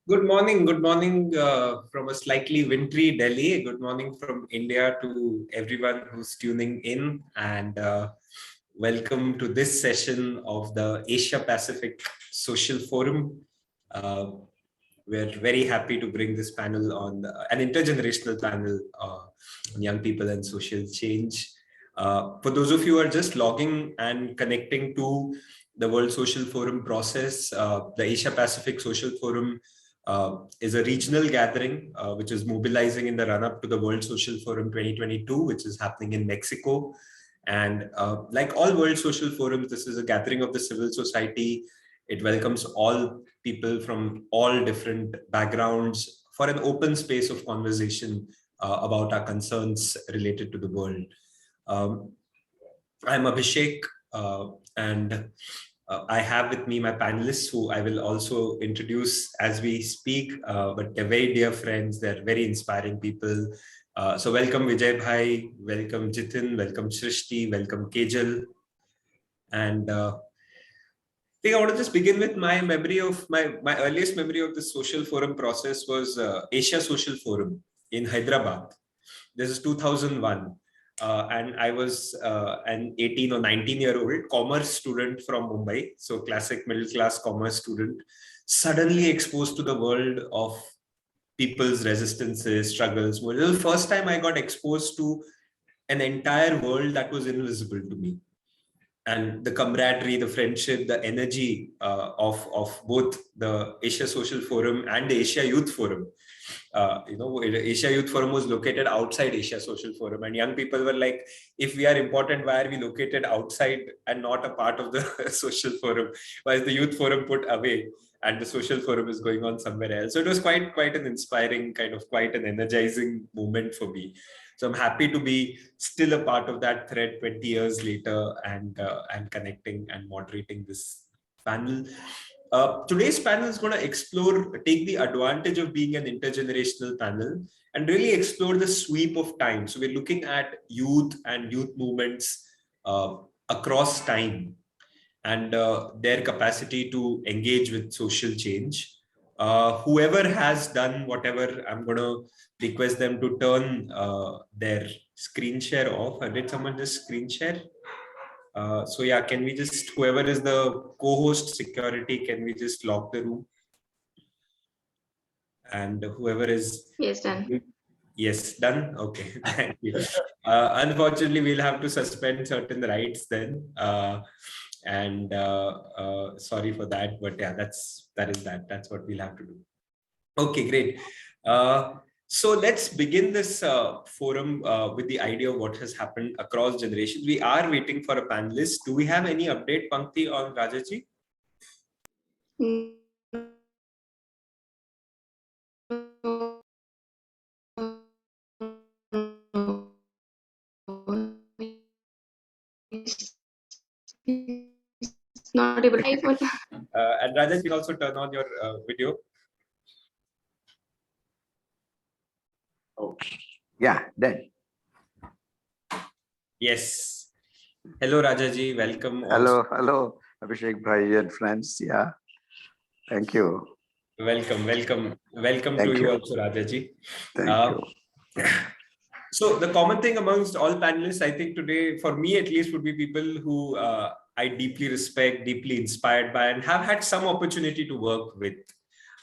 Good morning from a slightly wintry Delhi. Good morning from India to everyone who's tuning in, and welcome to this session of the Asia Pacific Social Forum. Uh, we're very happy to bring this panel on an intergenerational panel on young people and social change. For those of you who are just logging and connecting to the World Social Forum process, the Asia Pacific Social Forum is a regional gathering which is mobilizing in the run-up to the World Social Forum 2022, which is happening in Mexico. And like all World Social Forums, this is a gathering of the civil society. It welcomes all people from all different backgrounds for an open space of conversation about our concerns related to the world. I'm Abhishek, and I have with me my panelists who I will also introduce as we speak, but they're very dear friends. They're very inspiring people. So welcome Vijay, welcome Jithin, welcome Shrishtee, welcome Kejal. And I think I want to just begin with my memory of my earliest memory of the social forum process was Asia Social Forum in Hyderabad. This is 2001. And I was an 18 or 19-year-old commerce student from Mumbai, so classic middle-class commerce student, suddenly exposed to the world of people's resistances, struggles. Well, it was the first time I got exposed to an entire world that was invisible to me. And the camaraderie, the friendship, the energy of both the Asia Social Forum and the Asia Youth Forum. Asia Youth Forum was located outside Asia Social Forum, and young people were like, if we are important, why are we located outside and not a part of the social forum? Why is the youth forum put away and the social forum is going on somewhere else? So it was quite an inspiring, kind of quite an energizing moment for me. So I'm happy to be still a part of that thread 20 years later and connecting and moderating this panel. Today's panel is going to take the advantage of being an intergenerational panel and really explore the sweep of time. So we're looking at youth and youth movements across time and their capacity to engage with social change. Whoever has done whatever, I'm going to request them to turn their screen share off. Did someone just screen share? So yeah, can we just, whoever is the co-host security, can we just lock the room? And whoever is... Yes, done. Yes, done. Okay, thank you. Unfortunately, we'll have to suspend certain rights then. Sorry for that, but yeah, that's what we'll have to do. Okay, great. So let's begin this forum with the idea of what has happened across generations. We are waiting for a panelist. Do we have any update, Pankti, on Rajaji? Not able to. And Rajaji, will also turn on your video. Oh, yeah, done. Yes. Hello, Rajaji. Welcome. Hello, Abhishek Bhai and friends. Yeah, thank you. Welcome to you also, Rajaji. Thank you. So the common thing amongst all panelists, I think today, for me at least, would be people who I deeply respect, deeply inspired by, and have had some opportunity to work with.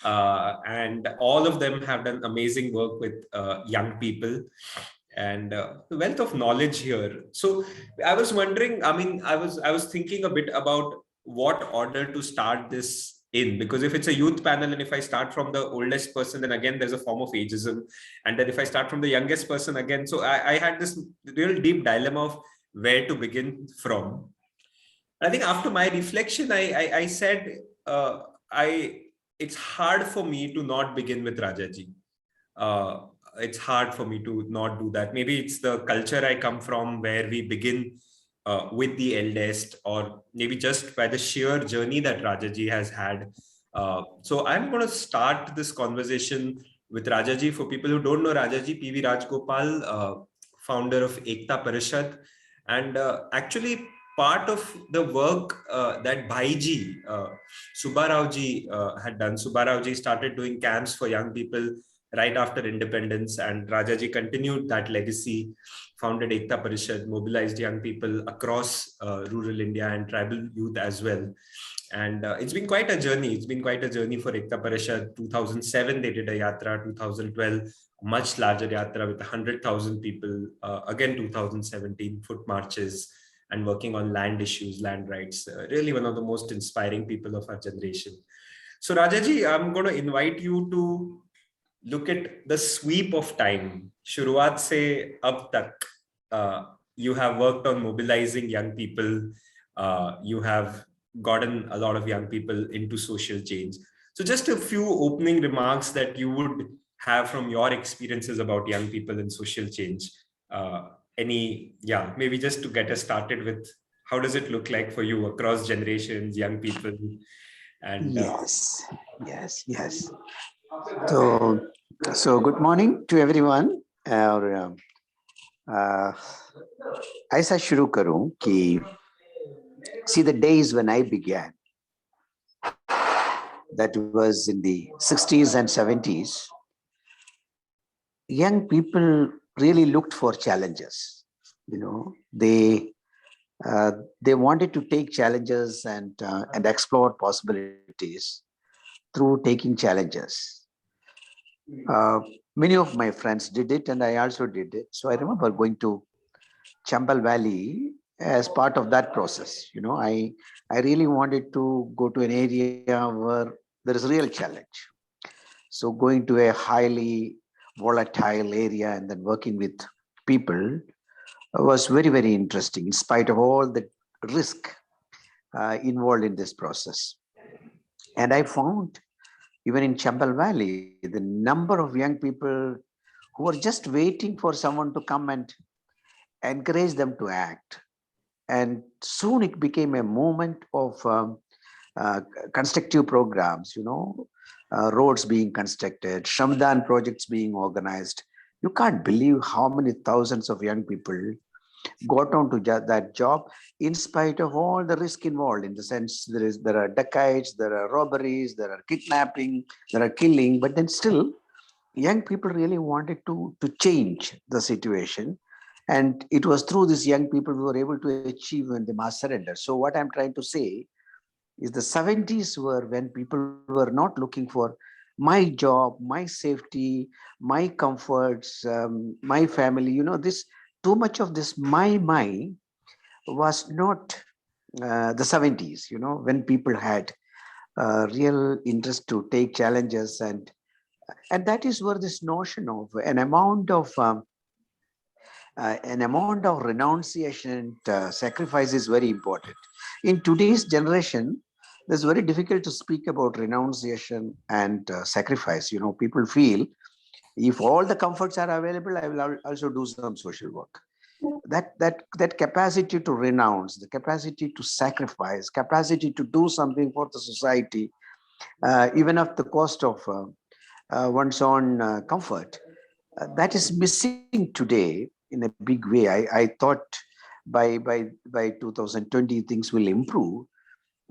And all of them have done amazing work with young people and the wealth of knowledge here. So I was wondering, I was thinking a bit about what order to start this in, because if it's a youth panel and if I start from the oldest person, then again there's a form of ageism, and then if I start from the youngest person again, so I had this real deep dilemma of where to begin from. I think after my reflection, I said it's hard for me to not begin with Rajaji. It's hard for me to not do that. Maybe it's the culture I come from, where we begin with the eldest, or maybe just by the sheer journey that Rajaji has had. So I'm going to start this conversation with Rajaji. For people who don't know Rajaji, Rajagopal, founder of Ekta, Parishad, and actually part of the work that Bhaiji, Subbarao had done. Subbarao started doing camps for young people right after independence, and Rajaji continued that legacy, founded Ekta Parishad, mobilized young people across rural India and tribal youth as well. And it's been quite a journey. It's been quite a journey for Ekta Parishad. 2007, they did a yatra. 2012, much larger yatra with 100,000 people. Again, 2017, foot marches and working on land issues, land rights. Really one of the most inspiring people of our generation. So Rajaji, I'm going to invite you to look at the sweep of time. Shuruaat se ab tak, you have worked on mobilizing young people. You have gotten a lot of young people into social change. So just a few opening remarks that you would have from your experiences about young people and social change. Maybe just to get us started with, how does it look like for you across generations, young people? And Yes. So good morning to everyone. और ऐसा शुरू करूं कि see the days when I began, that was in the 60s and 70s. Young people really looked for challenges. They wanted to take challenges and explore possibilities through taking challenges. Many of my friends did it, and I also did it. So I remember going to Chambal Valley as part of that process. I really wanted to go to an area where there is real challenge. So going to a highly volatile area and then working with people was very, very interesting, in spite of all the risk involved in this process. And I found, even in Chambal Valley, the number of young people who were just waiting for someone to come and encourage them to act. And soon it became a movement of constructive programs, roads being constructed, Shramdan projects being organized. You can't believe how many thousands of young people got on to that job, in spite of all the risk involved, in the sense there are dacoits, there are robberies, there are kidnapping, there are killing, but then still young people really wanted to change the situation. And it was through these young people we were able to achieve the mass surrender. So what I'm trying to say is the 70s were when people were not looking for my job, my safety, my comforts, my family. This too much of this my was not the 70s, when people had real interest to take challenges. And that is where this notion of an amount of renunciation and sacrifice is very important. In today's generation, it's very difficult to speak about renunciation and sacrifice. People feel if all the comforts are available, I will also do some social work. That capacity to renounce, the capacity to sacrifice, capacity to do something for the society, even at the cost of one's own comfort, that is missing today in a big way. I thought by 2020 things will improve,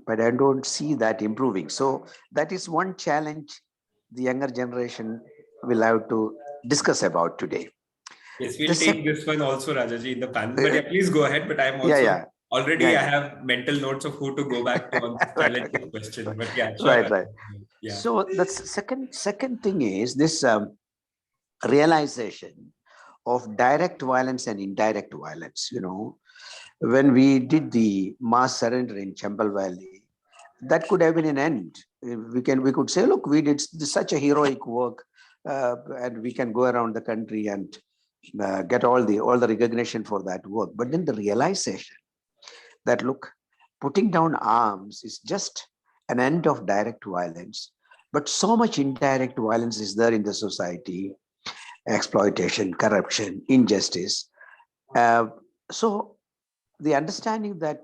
but I don't see that improving. So that is one challenge the younger generation will have to discuss about today. Yes, we'll take this one also, Rajaji, in the panel. But yeah, please go ahead. But I'm also already I have mental notes of who to go back to on this challenging question. But yeah, sure. Right. Yeah. So the second thing is this realization of direct violence and indirect violence. When we did the mass surrender in Chambal Valley, that could have been an end. We could say, look, we did such a heroic work, and we can go around the country and get all the recognition for that work. But then the realization that, look, putting down arms is just an end of direct violence, but so much indirect violence is there in the society: exploitation, corruption, injustice. So the understanding that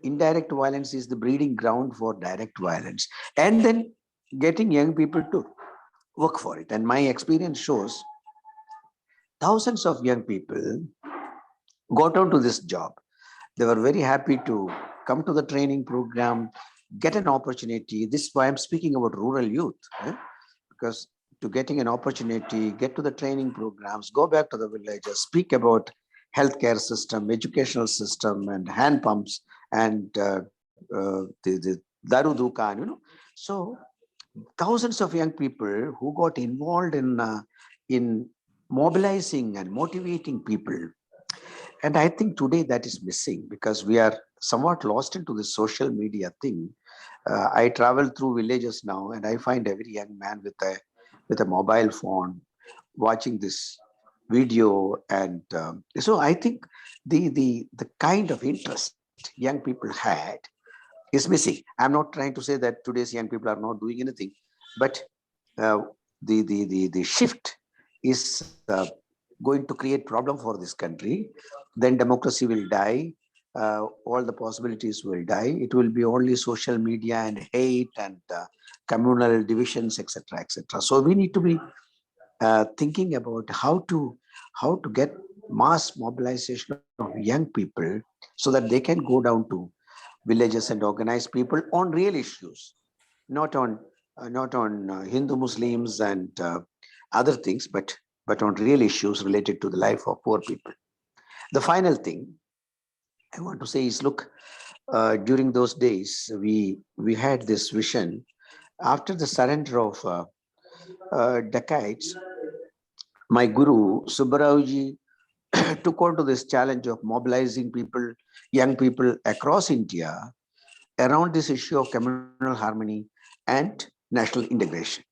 indirect violence is the breeding ground for direct violence, and then getting young people to work for it. And my experience shows thousands of young people got onto this job. They were very happy to come to the training program, get an opportunity. This is why I'm speaking about rural youth, because to getting an opportunity, get to the training programs, go back to the villages, speak about healthcare system, educational system, and hand pumps, and the daru dukan, So thousands of young people who got involved in mobilizing and motivating people. And I think today that is missing because we are somewhat lost into the social media thing. I travel through villages now, and I find every young man with a mobile phone watching this video, and so I think the kind of interest young people had is missing. I'm not trying to say that today's young people are not doing anything, but uh, the shift is going to create problem for this country. Then democracy will die. All the possibilities will die. It will be only social media and hate and communal divisions, etc., etc. So we need to be thinking about how to get mass mobilization of young people so that they can go down to villages and organize people on real issues, not on Hindu Muslims and other things, but on real issues related to the life of poor people. The final thing I want to say is, look, during those days we had this vision after the surrender of decades. My guru Subbarauji took on to this challenge of mobilizing people, young people across India around this issue of communal harmony and national integration.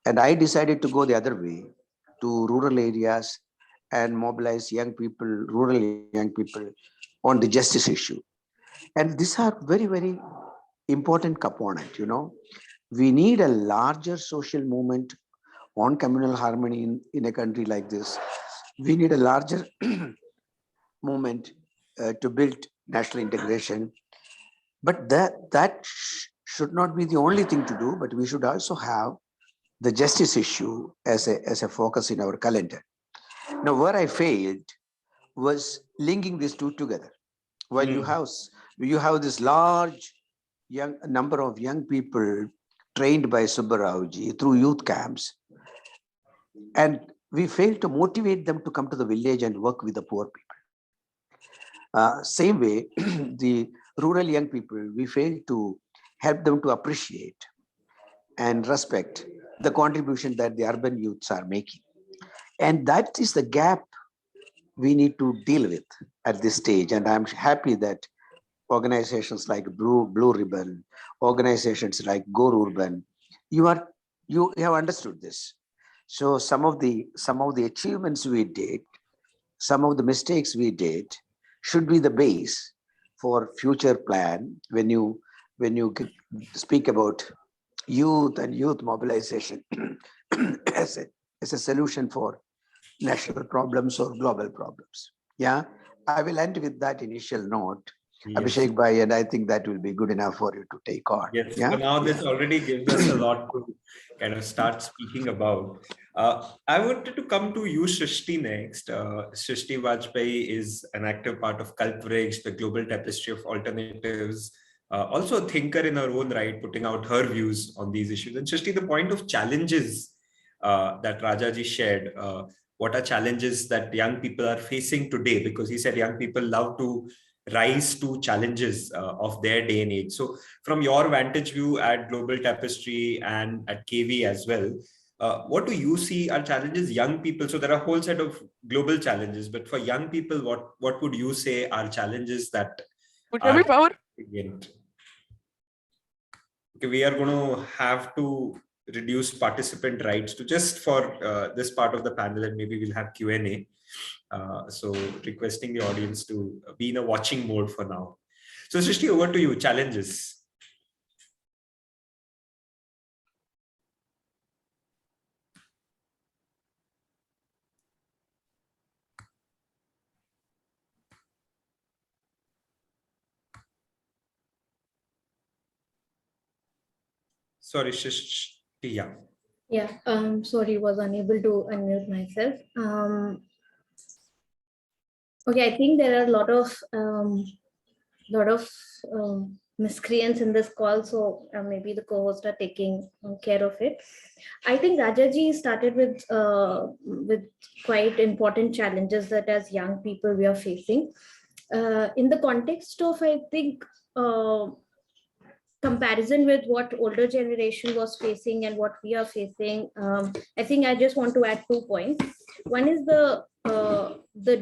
And I decided to go the other way to rural areas and mobilize young people, rural young people on the justice issue. And these are very, very important component. We need a larger social movement on communal harmony in a country like this. We need a larger movement to build national integration. But that should not be the only thing to do, but we should also have the justice issue as a focus in our calendar. Now, where I failed was linking these two together. While you have this large young number of young people trained by Subbarauji through youth camps, and we failed to motivate them to come to the village and work with the poor people. Same way, the rural young people, we failed to help them to appreciate and respect the contribution that the urban youths are making. And that is the gap we need to deal with at this stage. And I'm happy that organizations like Blue Ribbon, organizations like Go Urban, you have understood this. So some of the achievements we did, some of the mistakes we did, should be the base for future plan when you speak about youth and youth mobilization as a solution for national problems or global problems. Yeah, I will end with that initial note, Yes. Abhishek Bhai, and I think that will be good enough for you to take on. Yes, Yeah. so now this already gives us a lot to kind of start speaking about. I wanted to come to you, Shrishtee, next. Srishti Vajpayee is an active part of Kalpavriksh, the global tapestry of alternatives, also a thinker in her own right, putting out her views on these issues. And Srishti, the point of challenges that Rajaji shared, what are challenges that young people are facing today? Because he said young people love to rise to challenges of their day and age. So from your vantage view at Global Tapestry and at KV as well, what do you see are challenges young people? So there are a whole set of global challenges, but for young people, what would you say are challenges that are significant? Okay, we are going to have to reduce participant rights to just for this part of the panel, and maybe we'll have Q&A. So requesting the audience to be in a watching mode for now. So Srishti, over to you, challenges. Sorry, Srishti, yeah. Yeah, sorry, was unable to unmute myself. Okay, I think there are a lot of lot of miscreants in this call, so maybe the co-hosts are taking care of it. I think Rajaji started with quite important challenges that as young people we are facing. In the context of, I think, comparison with what older generation was facing and what we are facing, I think I just want to add 2 points. One is the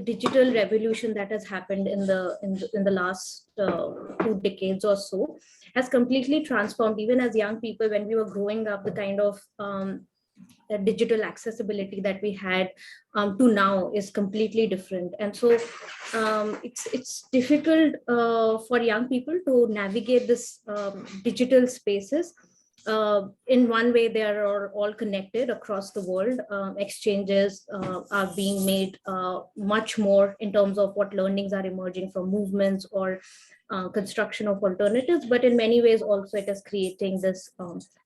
digital revolution that has happened in the last 2 decades or so has completely transformed, even as young people when we were growing up, the kind of digital accessibility that we had to now is completely different. And so it's difficult for young people to navigate this digital spaces. In one way, they are all connected across the world. Exchanges are being made much more in terms of what learnings are emerging from movements or construction of alternatives, but in many ways also it is creating this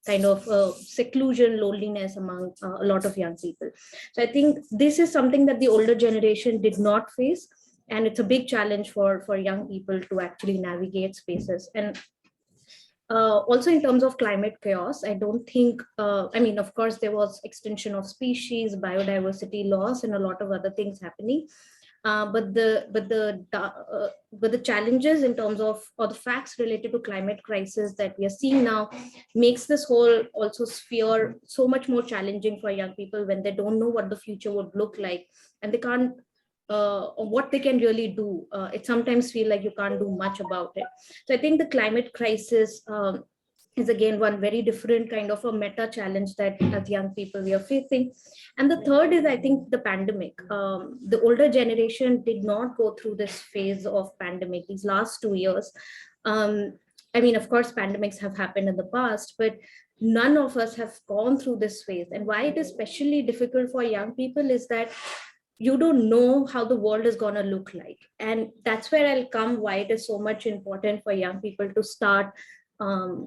kind of seclusion, loneliness among a lot of young people. So I think this is something that the older generation did not face, and it's a big challenge for young people to actually navigate spaces. And also in terms of climate chaos, I don't think, I mean, of course, there was extinction of species, biodiversity loss, and a lot of other things happening. But the challenges in terms of, or the facts related to climate crisis that we are seeing now makes this whole also sphere so much more challenging for young people when they don't know what the future would look like, and they can't what they can really do. It sometimes feel like you can't do much about it. So I think the climate crisis is again one very different kind of a meta challenge that as young people we are facing. And the third is, I think, the pandemic. The older generation did not go through this phase of pandemic these last 2 years. I mean, of course, pandemics have happened in the past, but none of us have gone through this phase. And why it is especially difficult for young people is that you don't know how the world is going to look like. And that's where I'll come, why it is so much important for young people to start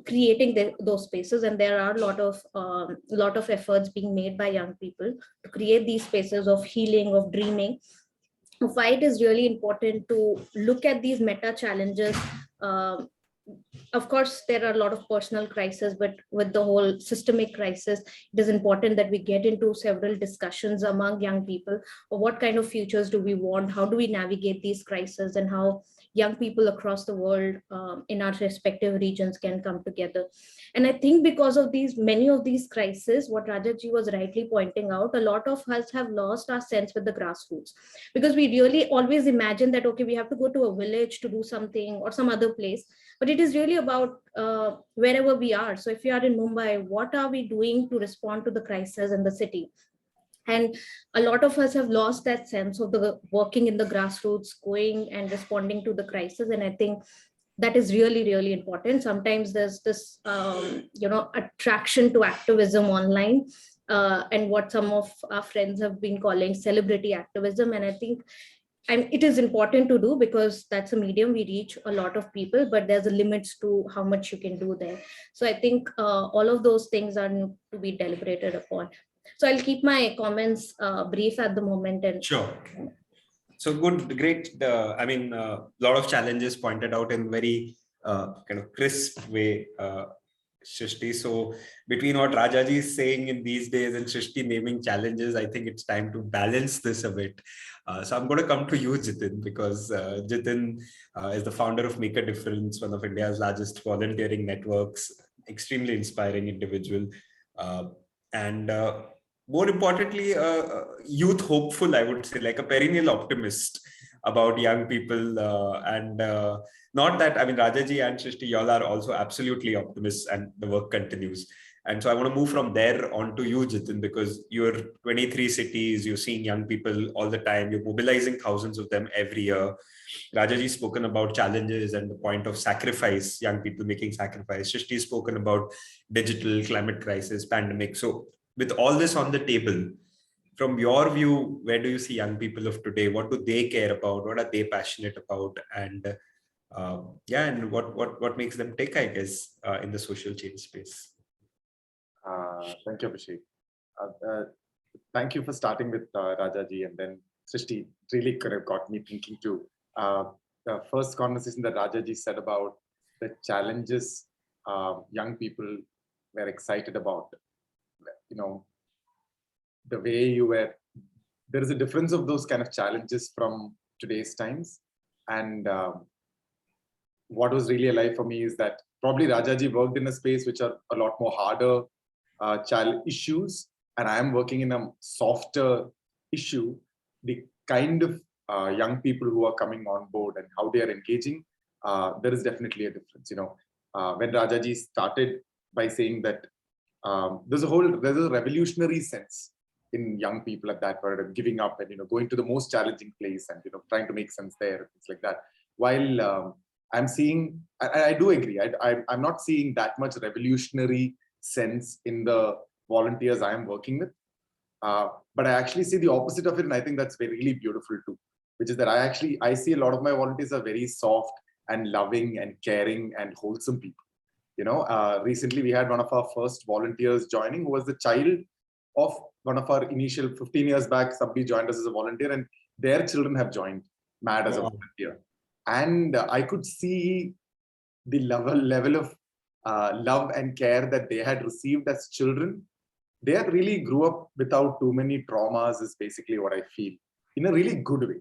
creating those spaces. And there are a lot of efforts being made by young people to create these spaces of healing, of dreaming, of why it is really important to look at these meta challenges. Of course, there are a lot of personal crises, but with the whole systemic crisis, it is important that we get into several discussions among young people of what kind of futures do we want, how do we navigate these crises, and how young people across the world in our respective regions can come together. And I think because of many of these crises, what Rajaji was rightly pointing out, a lot of us have lost our sense with the grassroots, because we really always imagine that, okay, we have to go to a village to do something or some other place, but it is really about wherever we are. So if you are in Mumbai, what are we doing to respond to the crisis in the city? And a lot of us have lost that sense of the working in the grassroots, going and responding to the crisis. And I think that is really, really important. Sometimes there's this, attraction to activism online, and what some of our friends have been calling celebrity activism. And I think it is important to do, because that's a medium we reach a lot of people, but there's a limits to how much you can do there. So I think all of those things are to be deliberated upon. So I'll keep my comments brief at the moment. And sure. So good, great. I mean, a lot of challenges pointed out in very kind of crisp way, Shrishtee. So between what Rajaji is saying in these days and Shrishtee naming challenges, I think it's time to balance this a bit. So I'm going to come to you, Jithin, because Jithin is the founder of Make a Difference, one of India's largest volunteering networks, extremely inspiring individual. And more importantly, youth hopeful, I would say, like a perennial optimist about young people. And not that, I mean, Rajaji and Shrishtee, y'all are also absolutely optimists, and the work continues. And so I want to move from there on to you, Jithin, because you're 23 cities, you're seeing young people all the time, you're mobilizing thousands of them every year. Rajaji spoken about challenges and the point of sacrifice, young people making sacrifice. Shrishtee spoken about digital, climate crisis, pandemic. So with all this on the table, from your view, where do you see young people of today? What do they care about? What are they passionate about? And and what makes them tick, I guess, in the social change space? Thank you, Abhishek. Thank you for starting with Rajaji, and then Srishti really could have got me thinking too. the first conversation that Rajaji said about the challenges young people were excited about. You know, the way you were, there is a difference of those kind of challenges from today's times. And what was really alive for me is that probably Rajaji worked in a space which are a lot more harder child issues, and I am working in a softer issue. The kind of young people who are coming on board and how they are engaging, there is definitely a difference. You know, when Rajaji started by saying that there's a revolutionary sense in young people at that point of giving up and, you know, going to the most challenging place and, you know, trying to make sense there, things like that. While I'm seeing, I do agree, I'm not seeing that much revolutionary sense in the volunteers I am working with. But I actually see the opposite of it, and I think that's really beautiful too, which is that I see a lot of my volunteers are very soft and loving and caring and wholesome people. You know, recently we had one of our first volunteers joining, who was the child of one of our initial 15 years back. Somebody joined us as a volunteer, and their children have joined MAD as a volunteer. And I could see the level of love and care that they had received as children. They had really grew up without too many traumas, is basically what I feel, in a really good way.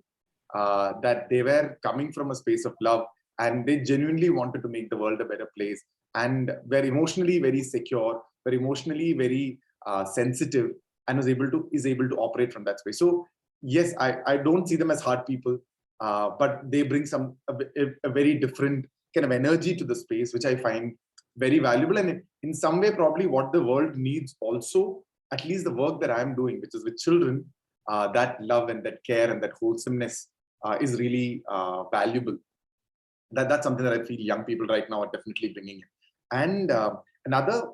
That they were coming from a space of love, and they genuinely wanted to make the world a better place, and were emotionally very secure, were emotionally very sensitive, and is able to operate from that space. So yes, I don't see them as hard people, but they bring a very different kind of energy to the space, which I find very valuable. And in some way, probably what the world needs also, at least the work that I'm doing, which is with children, that love and that care and that wholesomeness is really valuable. That's something that I feel young people right now are definitely bringing in. And another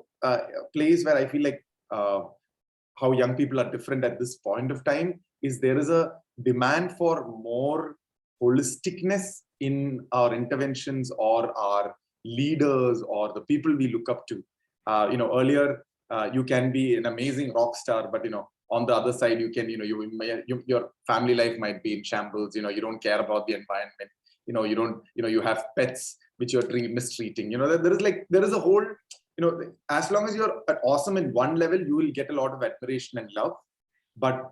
place where I feel like how young people are different at this point of time is there is a demand for more holisticness in our interventions or our leaders or the people we look up to. You know, earlier you can be an amazing rock star, but, you know, on the other side, you can, you know, your family life might be in shambles. You know, you don't care about the environment. You know, you have pets which you're mistreating. You know, there is a whole, you know, as long as you're awesome in one level, you will get a lot of admiration and love. But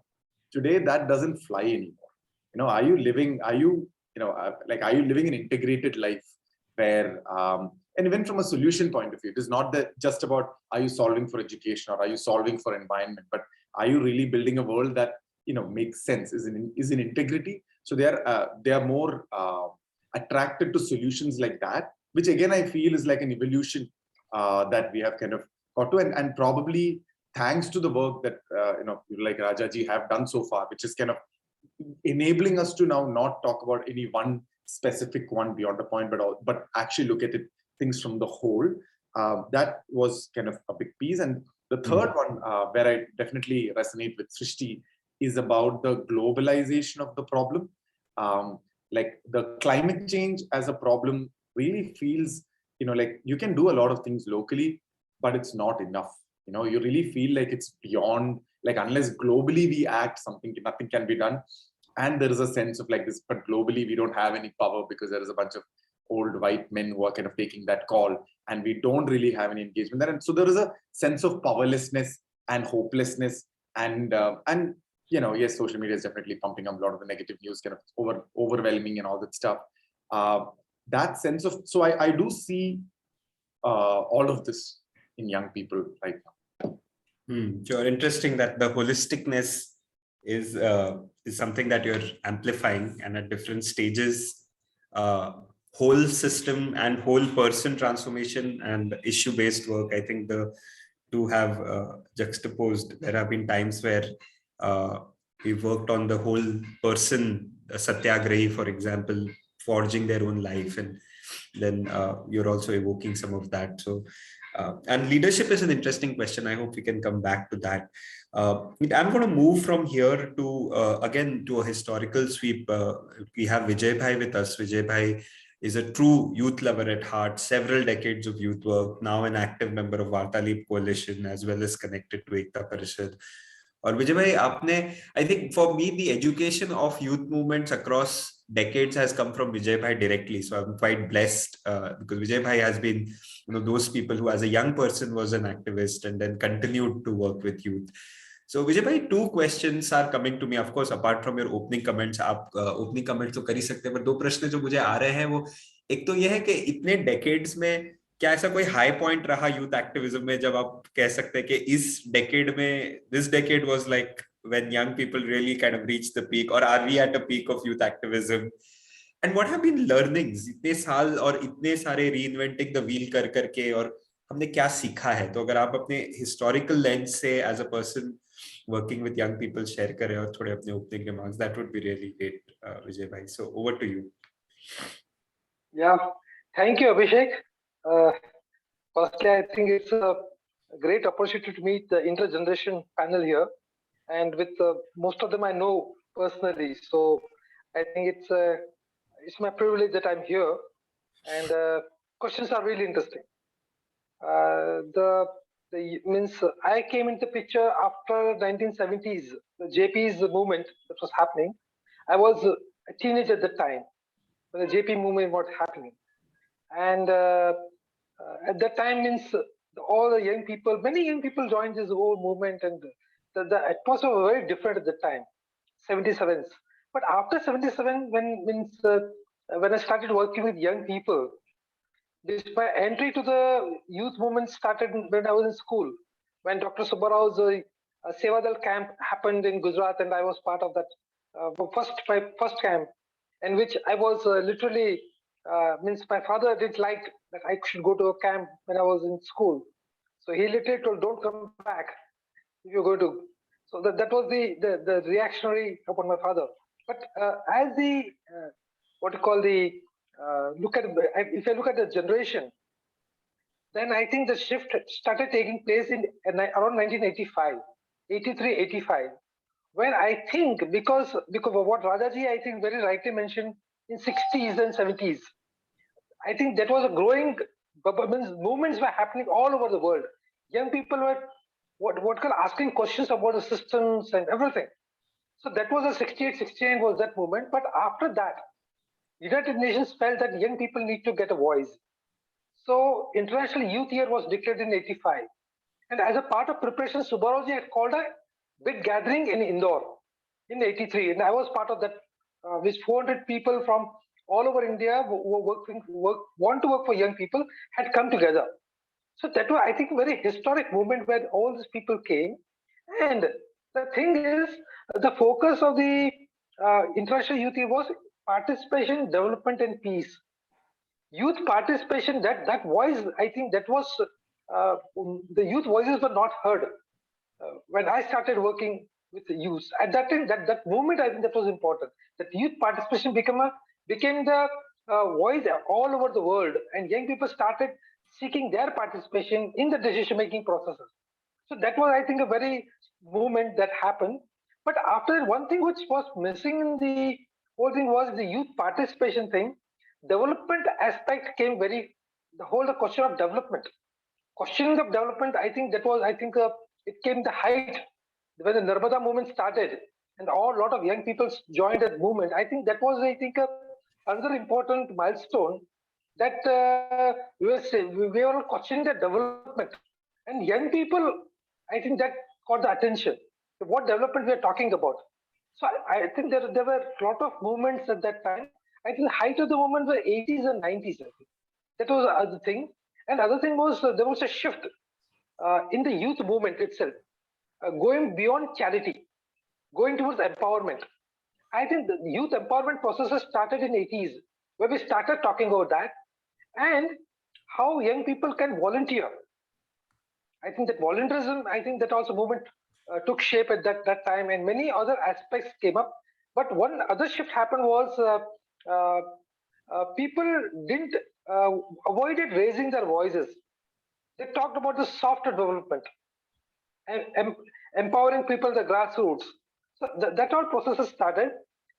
today that doesn't fly anymore. You know, are you living an integrated life where, and even from a solution point of view, it is not just about, are you solving for education or are you solving for environment, but are you really building a world that, you know, makes sense, is in integrity? So they are more attracted to solutions like that, which again I feel is like an evolution that we have kind of got to, and probably thanks to the work that you know, like Rajaji have done so far, which is kind of enabling us to now not talk about any one specific one beyond the point, but actually look at things from the whole. That was kind of a big piece. And the third one where I definitely resonate with Shrishtee is about the globalization of the problem. Like the climate change as a problem really feels, you know, like you can do a lot of things locally, but it's not enough. You know, you really feel like it's beyond, like unless globally we act, nothing can be done. And there is a sense of like this, but globally we don't have any power because there is a bunch of old white men who are kind of taking that call, and we don't really have any engagement there. And so there is a sense of powerlessness and hopelessness, and you know, yes, social media is definitely pumping up a lot of the negative news, kind of overwhelming and all that stuff. That sense of, so I do see all of this in young people right now. Sure, interesting that the holisticness is something that you're amplifying, and at different stages, whole system and whole person transformation and issue-based work. I think the two have juxtaposed. There have been times where we've worked on the whole person, Satyagrahi, for example, forging their own life, and then you're also evoking some of that. So, and leadership is an interesting question. I hope we can come back to that. I'm going to move from here to, again, to a historical sweep. We have Vijay with us. Vijay is a true youth lover at heart, several decades of youth work, now an active member of Vartalip Coalition, as well as connected to Ekta Parishad. Or Vijay, I think for me, the education of youth movements across decades has come from Vijay Bhai directly. So I'm quite blessed because Vijay Bhai has been, those people who as a young person was an activist and then continued to work with youth. So Vijay Bhai, two questions are coming to me. Of course, apart from your opening comments, आप opening comments तो कर ही सकते हैं, पर दो प्रश्न जो मुझे आ रहे हैं वो एक तो ये है कि इतने decades में क्या ऐसा कोई हाई पॉइंट रहा यूथ एक्टिविज्म में जब आप कह सकते हैं कि इस डेकेड में this decade was like when young people really kind of reach the peak, or are we at a peak of youth activism? And what have been learnings इतने साल और इतने सारे reinventing the wheel कर करके, और हमने क्या सीखा है? तो अगर आप अपने historical lens से as a person working with young people share करें और थोड़े अपने opening remarks, that would be really great, Vijay bhai. So over to you. Yeah, thank you, Abhishek. Firstly, I think it's a great opportunity to meet the intergeneration panel here, and with most of them I know personally. So I think it's my privilege that I'm here, and questions are really interesting. The means I came into the picture after 1970s, the JP's movement that was happening. I was a teenager at the time when the JP movement was happening, and at that time means all the young people, many young people joined this whole movement, and the atmosphere was very different at the time, 77s. But after 77, when I started working with young people, my entry to the youth movement started when I was in school, when Dr. Subbarao's Sevadal camp happened in Gujarat, and I was part of that first camp, in which I was literally, my father didn't like that I should go to a camp when I was in school. So he literally told, don't come back if you're going to. So that was the reactionary upon my father. But as the, what you call the, if I look at the generation, then I think the shift started taking place in around 1985, 83, 85. Where I think, because of what Rajaji, I think very rightly mentioned, in 60s and 70s, I think that was a growing, movements were happening all over the world. Young people were asking questions about the systems and everything. So that was a 68, 69 was that movement. But after that, United Nations felt that young people need to get a voice. So International Youth Year was declared in 85. And as a part of preparation, Subbaraoji had called a big gathering in Indore in 83. And I was part of that, which 400 people from all over India who want to work for young people had come together. So that was, I think, a very historic movement where all these people came. And the thing is, the focus of the International Youth Year was participation, development, and peace. Youth participation, that voice, I think that was, the youth voices were not heard. When I started working with the youth, at that time, that movement, I think that was important. That youth participation became the voice all over the world, and young people started seeking their participation in the decision-making processes. So that was, I think, a very movement that happened. But after, one thing which was missing in the whole thing was the youth participation thing. Development aspect came the question of development. Questioning of development, I think that was, it came the height when the Narmada movement started, and a lot of young people joined that movement. I think that was, another important milestone, that we were questioning the development. And young people, I think that caught the attention. What development we are talking about. So I think there were a lot of movements at that time. I think the height of the movement were 80s and 90s. I think. That was the other thing. And the other thing was there was a shift in the youth movement itself, going beyond charity, going towards empowerment. I think the youth empowerment processes started in 80s, where we started talking about that and how young people can volunteer. I think that volunteerism, I think that also movement took shape at that time, and many other aspects came up. But one other shift happened was people didn't avoided raising their voices. They talked about the soft development and empowering people at the grassroots. So that all processes started,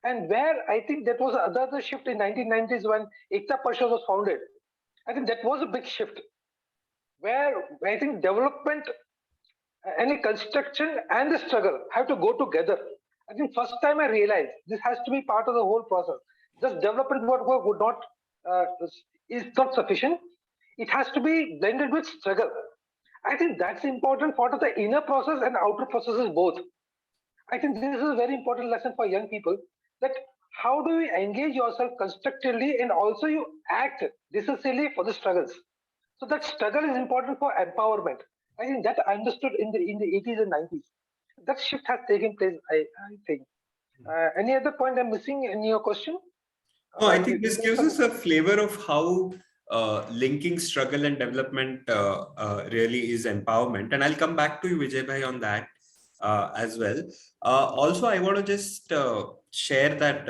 and where I think that was another shift in 1990s when Ekta Parishad was founded. I think that was a big shift, where I think development, any construction and the struggle have to go together. I think first time I realized this has to be part of the whole process. Just development work would not is not sufficient. It has to be blended with struggle. I think that's important part of the inner process and outer processes both. I think this is a very important lesson for young people, that how do you engage yourself constructively and also you act decisively for the struggles. So that struggle is important for empowerment. I think that understood in the 80s and 90s. That shift has taken place, I think. Any other point I'm missing in your question? No, I While think this gives us a flavor of how linking struggle and development really is empowerment. And I'll come back to you, Vijay bhai, on that as well. Also, I want to just share that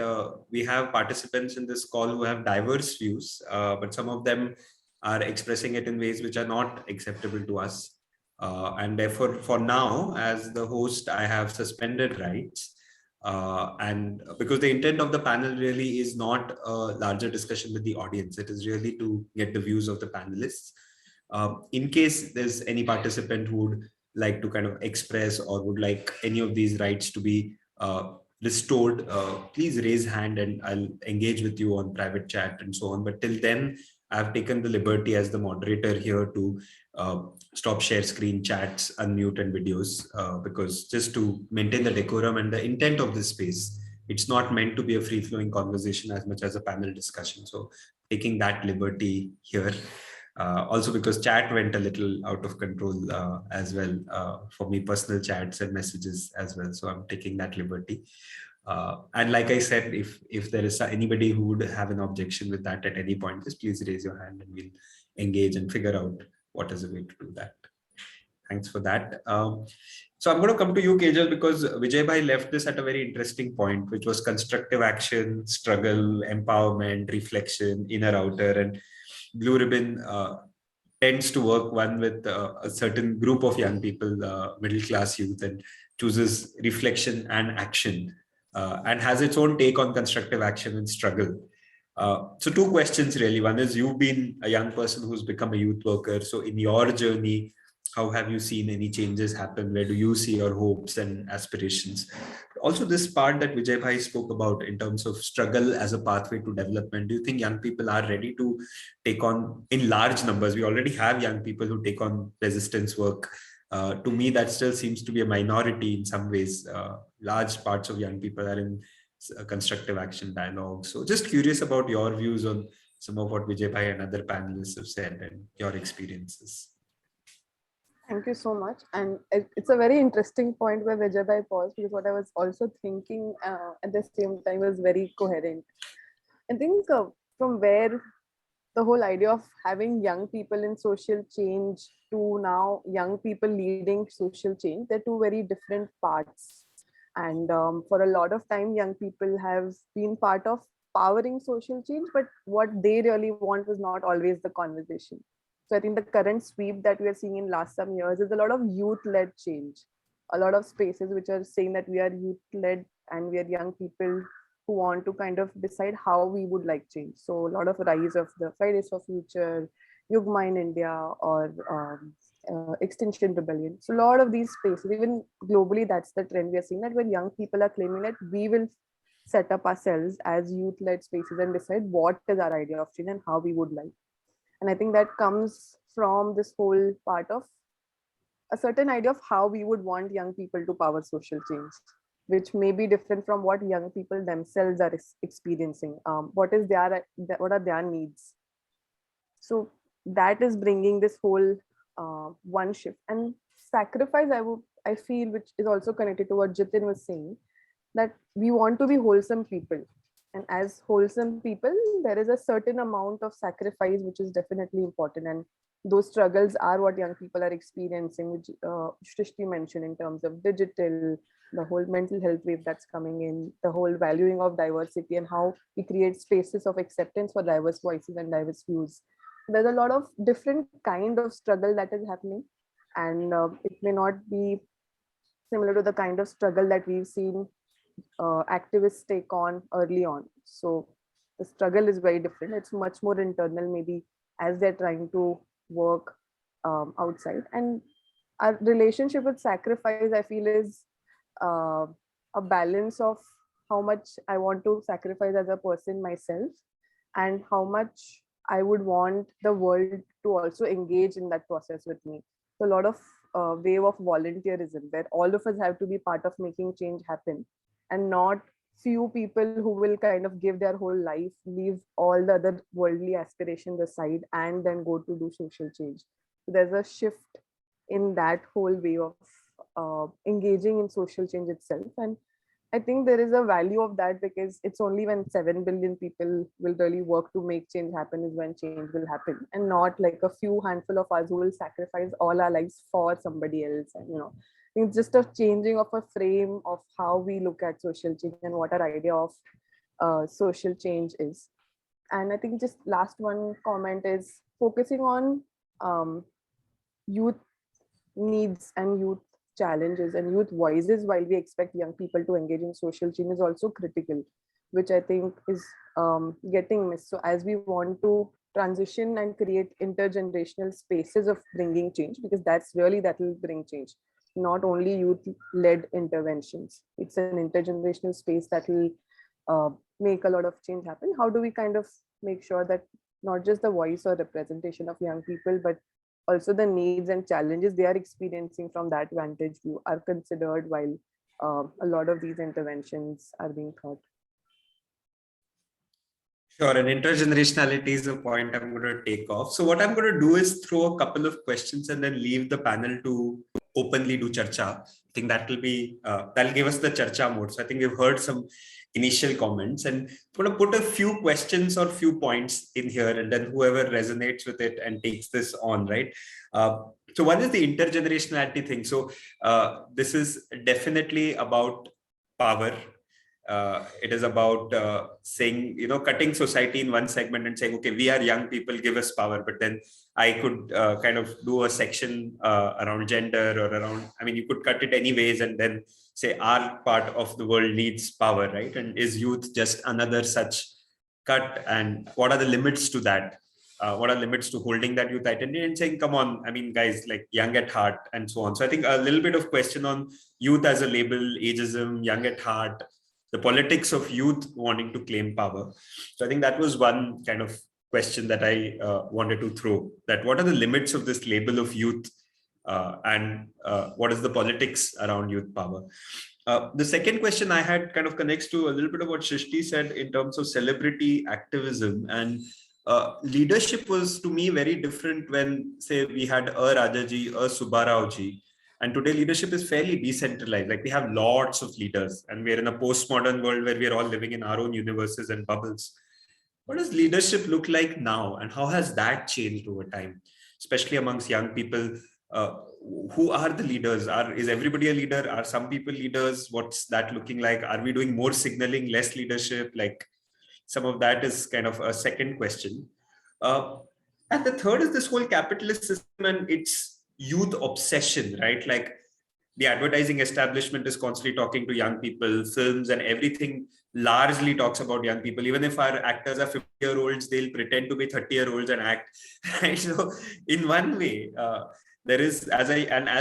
we have participants in this call who have diverse views, but some of them are expressing it in ways which are not acceptable to us. And therefore, for now, as the host, I have suspended rights. And because the intent of the panel really is not a larger discussion with the audience, it is really to get the views of the panelists. In case there's any participant who would like to kind of express or would like any of these rights to be restored, please raise hand and I'll engage with you on private chat and so on. But till then, I've taken the liberty as the moderator here to stop share screen, chats, unmute and videos, because just to maintain the decorum and the intent of this space, it's not meant to be a free-flowing conversation as much as a panel discussion. So taking that liberty here. Also because chat went a little out of control as well for me, personal chats and messages as well. So I'm taking that liberty. And like I said, if there is anybody who would have an objection with that at any point, just please raise your hand and we'll engage and figure out what is the way to do that. Thanks for that. So I'm going to come to you, Kejal, because Vijay bhai left this at a very interesting point, which was constructive action, struggle, empowerment, reflection, inner outer, and Blue Ribbon tends to work one with a certain group of young people, middle class youth, and chooses reflection and action, and has its own take on constructive action and struggle. So two questions really. One is, you've been a young person who's become a youth worker. So in your journey, how have you seen any changes happen? Where do you see your hopes and aspirations? Also, this part that Vijay bhai spoke about in terms of struggle as a pathway to development, do you think young people are ready to take on in large numbers? We already have young people who take on resistance work. To me, that still seems to be a minority in some ways. Large parts of young people are in constructive action dialogue. So just curious about your views on some of what Vijay bhai and other panelists have said and your experiences. Thank you so much. And it's a very interesting point where Vijay bhai paused, because what I was also thinking at the same time was very coherent. I think from where the whole idea of having young people in social change to now young people leading social change, they're two very different parts. And for a lot of time, young people have been part of powering social change, but what they really want was not always the conversation. So I think the current sweep that we are seeing in last some years is a lot of youth-led change. A lot of spaces which are saying that we are youth-led and we are young people who want to kind of decide how we would like change. So a lot of rise of the Fridays for Future, Yugma in India, or Extinction Rebellion. So a lot of these spaces, even globally, that's the trend we are seeing, that when young people are claiming that we will set up ourselves as youth-led spaces and decide what is our idea of change and how we would like. And I think that comes from this whole part of a certain idea of how we would want young people to power social change, which may be different from what young people themselves are experiencing. What are their needs? So that is bringing this whole one shift and sacrifice. I feel, which is also connected to what Jithin was saying, that we want to be wholesome people. And as wholesome people, there is a certain amount of sacrifice, which is definitely important. And those struggles are what young people are experiencing, which Shrishtee mentioned in terms of digital, the whole mental health wave that's coming in, the whole valuing of diversity and how we create spaces of acceptance for diverse voices and diverse views. There's a lot of different kind of struggle that is happening. And it may not be similar to the kind of struggle that we've seen activists take on early on. So the struggle is very different. It's much more internal, maybe, as they're trying to work outside. And our relationship with sacrifice, I feel, is a balance of how much I want to sacrifice as a person myself, and how much I would want the world to also engage in that process with me. So a lot of wave of volunteerism where all of us have to be part of making change happen, and not few people who will kind of give their whole life, leave all the other worldly aspirations aside, and then go to do social change. So there's a shift in that whole way of engaging in social change itself. And I think there is a value of that, because it's only when 7 billion people will really work to make change happen is when change will happen, and not like a few handful of us who will sacrifice all our lives for somebody else. And, you know, I think it's just a changing of a frame of how we look at social change and what our idea of social change is. And I think just last one comment is focusing on youth needs and youth challenges and youth voices while we expect young people to engage in social change is also critical, which I think is getting missed. So as we want to transition and create intergenerational spaces of bringing change, because that's really that will bring change, not only youth-led interventions. It's an intergenerational space that will make a lot of change happen. How do we kind of make sure that not just the voice or representation of young people, but also the needs and challenges they are experiencing from that vantage view are considered while a lot of these interventions are being thought? Sure, and intergenerationality is a point I'm going to take off. So what I'm going to do is throw a couple of questions and then leave the panel to openly do charcha. I think that will be, that'll give us the charcha mode. So I think we've heard some initial comments, and I'm going to put a few questions or few points in here, and then whoever resonates with it and takes this on, right? So one is the intergenerationality thing. So this is definitely about power. It is about saying, you know, cutting society in one segment and saying, okay, we are young people, give us power. But then I could kind of do a section around gender or around, I mean, you could cut it anyways and then say our part of the world needs power, right? And is youth just another such cut? And what are the limits to that? What are limits to holding that youth identity and saying, come on, I mean, guys, like young at heart and so on. So I think a little bit of question on youth as a label, ageism, young at heart, the politics of youth wanting to claim power. So I think that was one kind of question that I wanted to throw, that what are the limits of this label of youth and what is the politics around youth power? The second question I had kind of connects to a little bit of what Shrishtee said in terms of celebrity activism, and leadership was to me very different when, say, we had a Rajaji, a Subbarao-ji. And today leadership is fairly decentralized. Like we have lots of leaders, and we're in a postmodern world where we're all living in our own universes and bubbles. What does leadership look like now? And how has that changed over time, especially amongst young people? Who are the leaders? Is everybody a leader? Are some people leaders? What's that looking like? Are we doing more signaling, less leadership? Like some of that is kind of a second question. And the third is this whole capitalist system and its youth obsession, right? Like the advertising establishment is constantly talking to young people, films and everything largely talks about young people. Even if our actors are 50-year-olds, they'll pretend to be 30-year-olds and act, right? So in one way, there is, as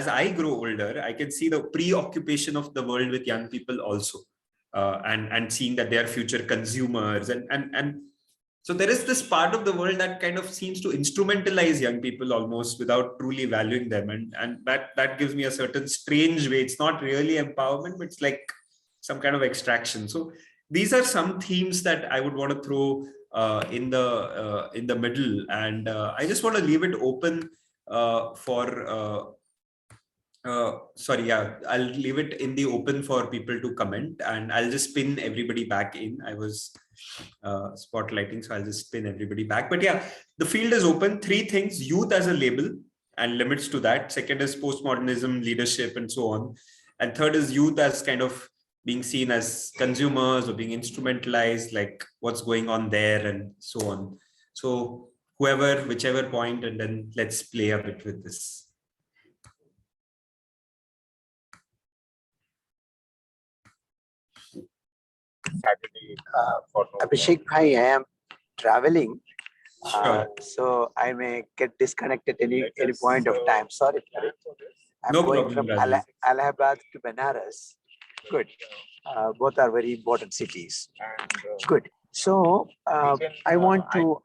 I grow older, I can see the preoccupation of the world with young people also, and seeing that they are future consumers, and so there is this part of the world that kind of seems to instrumentalize young people almost without truly valuing them. And that gives me a certain strange way. It's not really empowerment, but it's like some kind of extraction. So these are some themes that I would want to throw in the middle. And I just want to leave it open for I'll leave it in the open for people to comment, and I'll just pin everybody back in. I was spotlighting, so I'll just spin everybody back. But yeah, the field is open. 3 things: youth as a label and limits to that. Second is postmodernism, leadership, and so on. And third is youth as kind of being seen as consumers or being instrumentalized, like what's going on there and so on. So whichever point, and then let's play a bit with this. Abhishek, I am traveling, Sure. so I may get disconnected any point of time. Sorry for it. I'm No going problem, from Rajesh. Allahabad to Benares. Good. Both are very important cities. Good. So I want to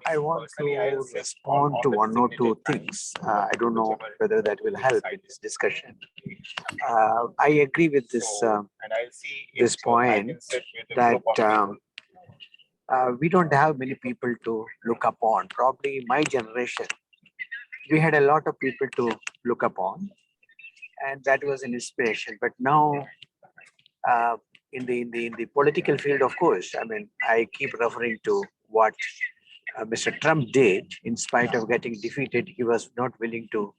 respond to one or two things. I don't know whether that will help in this discussion. I agree with this point that we don't have many people to look upon. Probably my generation, we had a lot of people to look upon, and that was an inspiration. But now, in the political field, of course, I mean, I keep referring to what Mr. Trump did. In spite of getting defeated, he was not willing to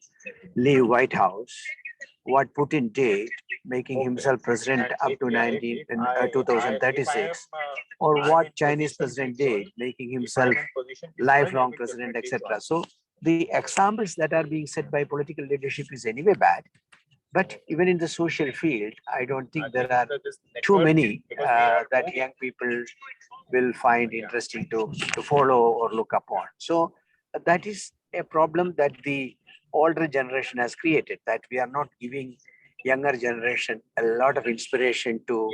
leave White House. What Putin did, making himself president up to 2036, or what Chinese president did, making himself lifelong president, etc. So the examples that are being set by political leadership is anyway bad. But even in the social field, I don't think there are too many that young people will find interesting to follow or look upon. So that is a problem that the older generation has created, that we are not giving younger generation a lot of inspiration to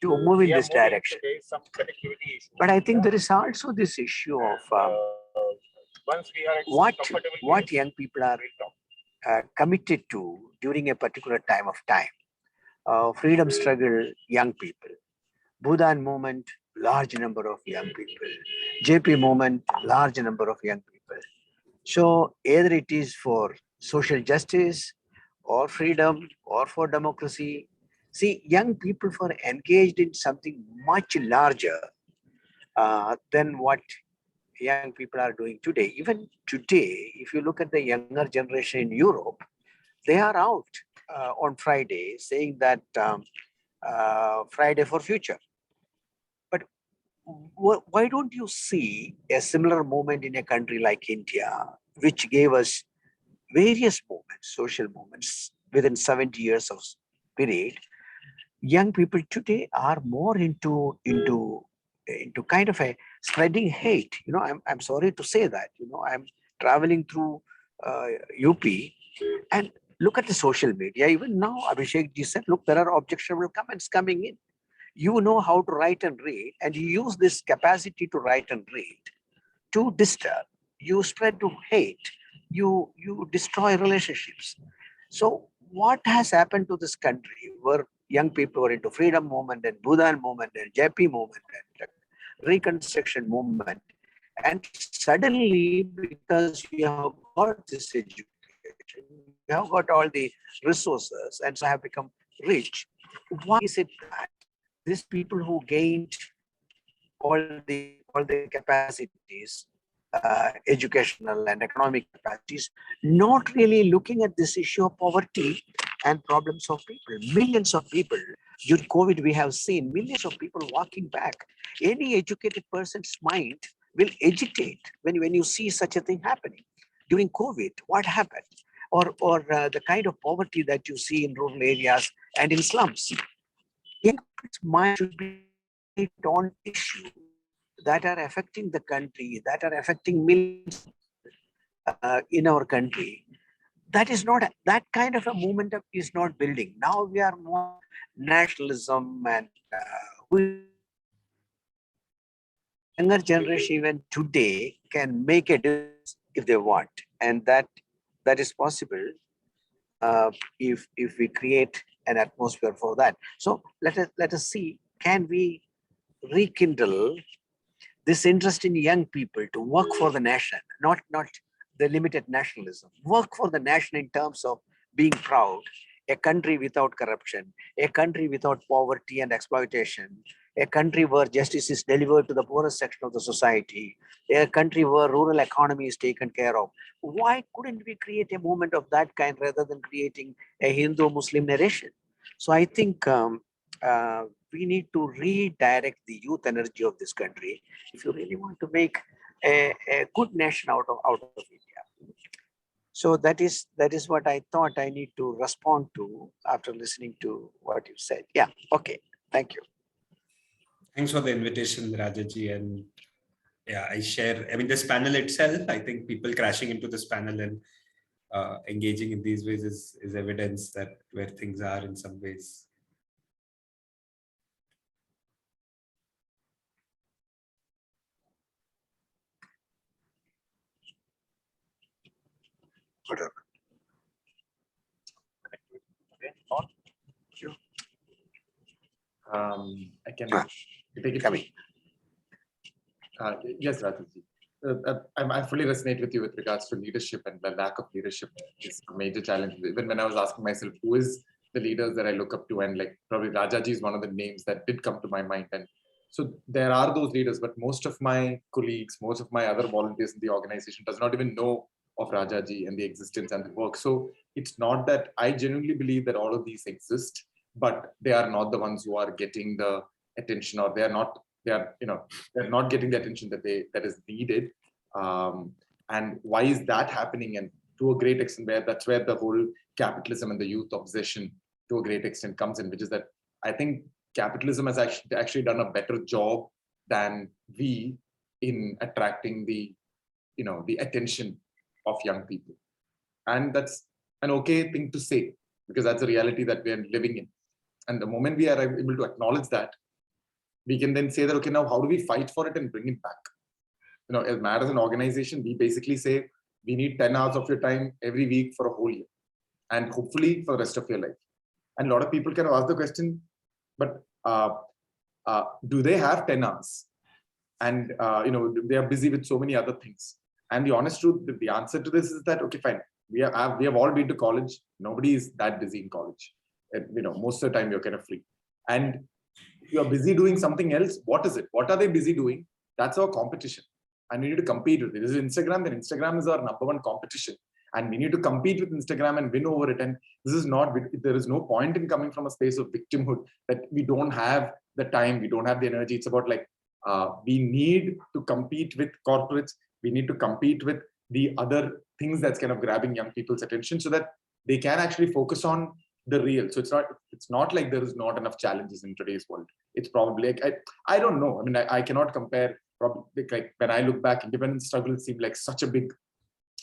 move in this direction. But I think there is also this issue of what young people are committed to during a particular time of time. Freedom struggle, young people. Bhudan movement, large number of young people. JP movement, large number of young people. So either it is for social justice or freedom or for democracy. See, young people were engaged in something much larger than what young people are doing today. Even today, if you look at the younger generation in Europe, they are out on Friday saying that Friday for future. But why don't you see a similar movement in a country like India, which gave us various movements, social movements within 70 years of period? Young people today are more into kind of a spreading hate. You know, I'm sorry to say that. You know, I'm traveling through UP and look at the social media. Even now, Abhishek ji said, look, there are objectionable comments coming in. You know how to write and read, and you use this capacity to write and read to disturb. You spread to hate. You destroy relationships. So what has happened to this country where young people were into freedom movement and Bhudan movement and JP movement and reconstruction movement, and suddenly, because you have got this education, you have got all the resources and so have become rich, why is it that these people who gained all the capacities, educational and economic capacities, not really looking at this issue of poverty and problems of people? Millions of people during COVID, we have seen millions of people walking back. Any educated person's mind will agitate when you see such a thing happening. During COVID, what happened? Or the kind of poverty that you see in rural areas and in slums. Young people's mind should be on issues that are affecting the country, that are affecting millions in our country. That is not, that kind of a movement is not building. Now we are more nationalism and younger generation even today can make a difference if they want, and that is possible if we create an atmosphere for that. So let us see, can we rekindle this interest in young people to work for the nation, not the limited nationalism. Work for the nation in terms of being proud, a country without corruption, a country without poverty and exploitation, a country where justice is delivered to the poorest section of the society, a country where rural economy is taken care of. Why couldn't we create a movement of that kind rather than creating a Hindu-Muslim narration? So I think we need to redirect the youth energy of this country if you really want to make a good nation out of India. So that is what I thought I need to respond to after listening to what you said. Yeah, okay, thank you. Thanks for the invitation, Rajaji. And yeah, I mean, this panel itself, I think people crashing into this panel and engaging in these ways is evidence that where things are in some ways. whatever. I can Ah, take it. Coming. Yes, Rajaji. I fully resonate with you with regards to leadership, and the lack of leadership is a major challenge. Even when I was asking myself, who is the leaders that I look up to, and like probably Rajaji is one of the names that did come to my mind. And so there are those leaders, but most of my colleagues, most of my other volunteers in the organization does not even know of Rajaji and the existence and the work. So it's not that I genuinely believe that all of these exist, but they are not the ones who are getting the attention, or they're not getting the attention that is needed. And why is that happening? And to a great extent, that's where the whole capitalism and the youth obsession to a great extent comes in, which is that I think capitalism has actually done a better job than we in attracting the attention of young people. And that's an okay thing to say, because that's a reality that we are living in. And the moment we are able to acknowledge that, we can then say that, okay, now how do we fight for it and bring it back? As matter as an organization, we basically say we need 10 hours of your time every week for a whole year, and hopefully for the rest of your life. And a lot of people can ask the question, but do they have 10 hours? And they are busy with so many other things. And the honest truth, the answer to this is that, okay, fine. We have all been to college. Nobody is that busy in college. And, most of the time you're kind of free. And if you're busy doing something else, what is it? What are they busy doing? That's our competition. And we need to compete with it. This is Instagram, then Instagram is our #1 competition. And we need to compete with Instagram and win over it. And there is no point in coming from a space of victimhood that we don't have the time, we don't have the energy. It's about like, we need to compete with corporates. We need to compete with the other things that's kind of grabbing young people's attention so that they can actually focus on the real. So it's not like there is not enough challenges in today's world. It's probably like, I don't know. I mean, I cannot compare. Probably like when I look back, independence struggle seemed like such a big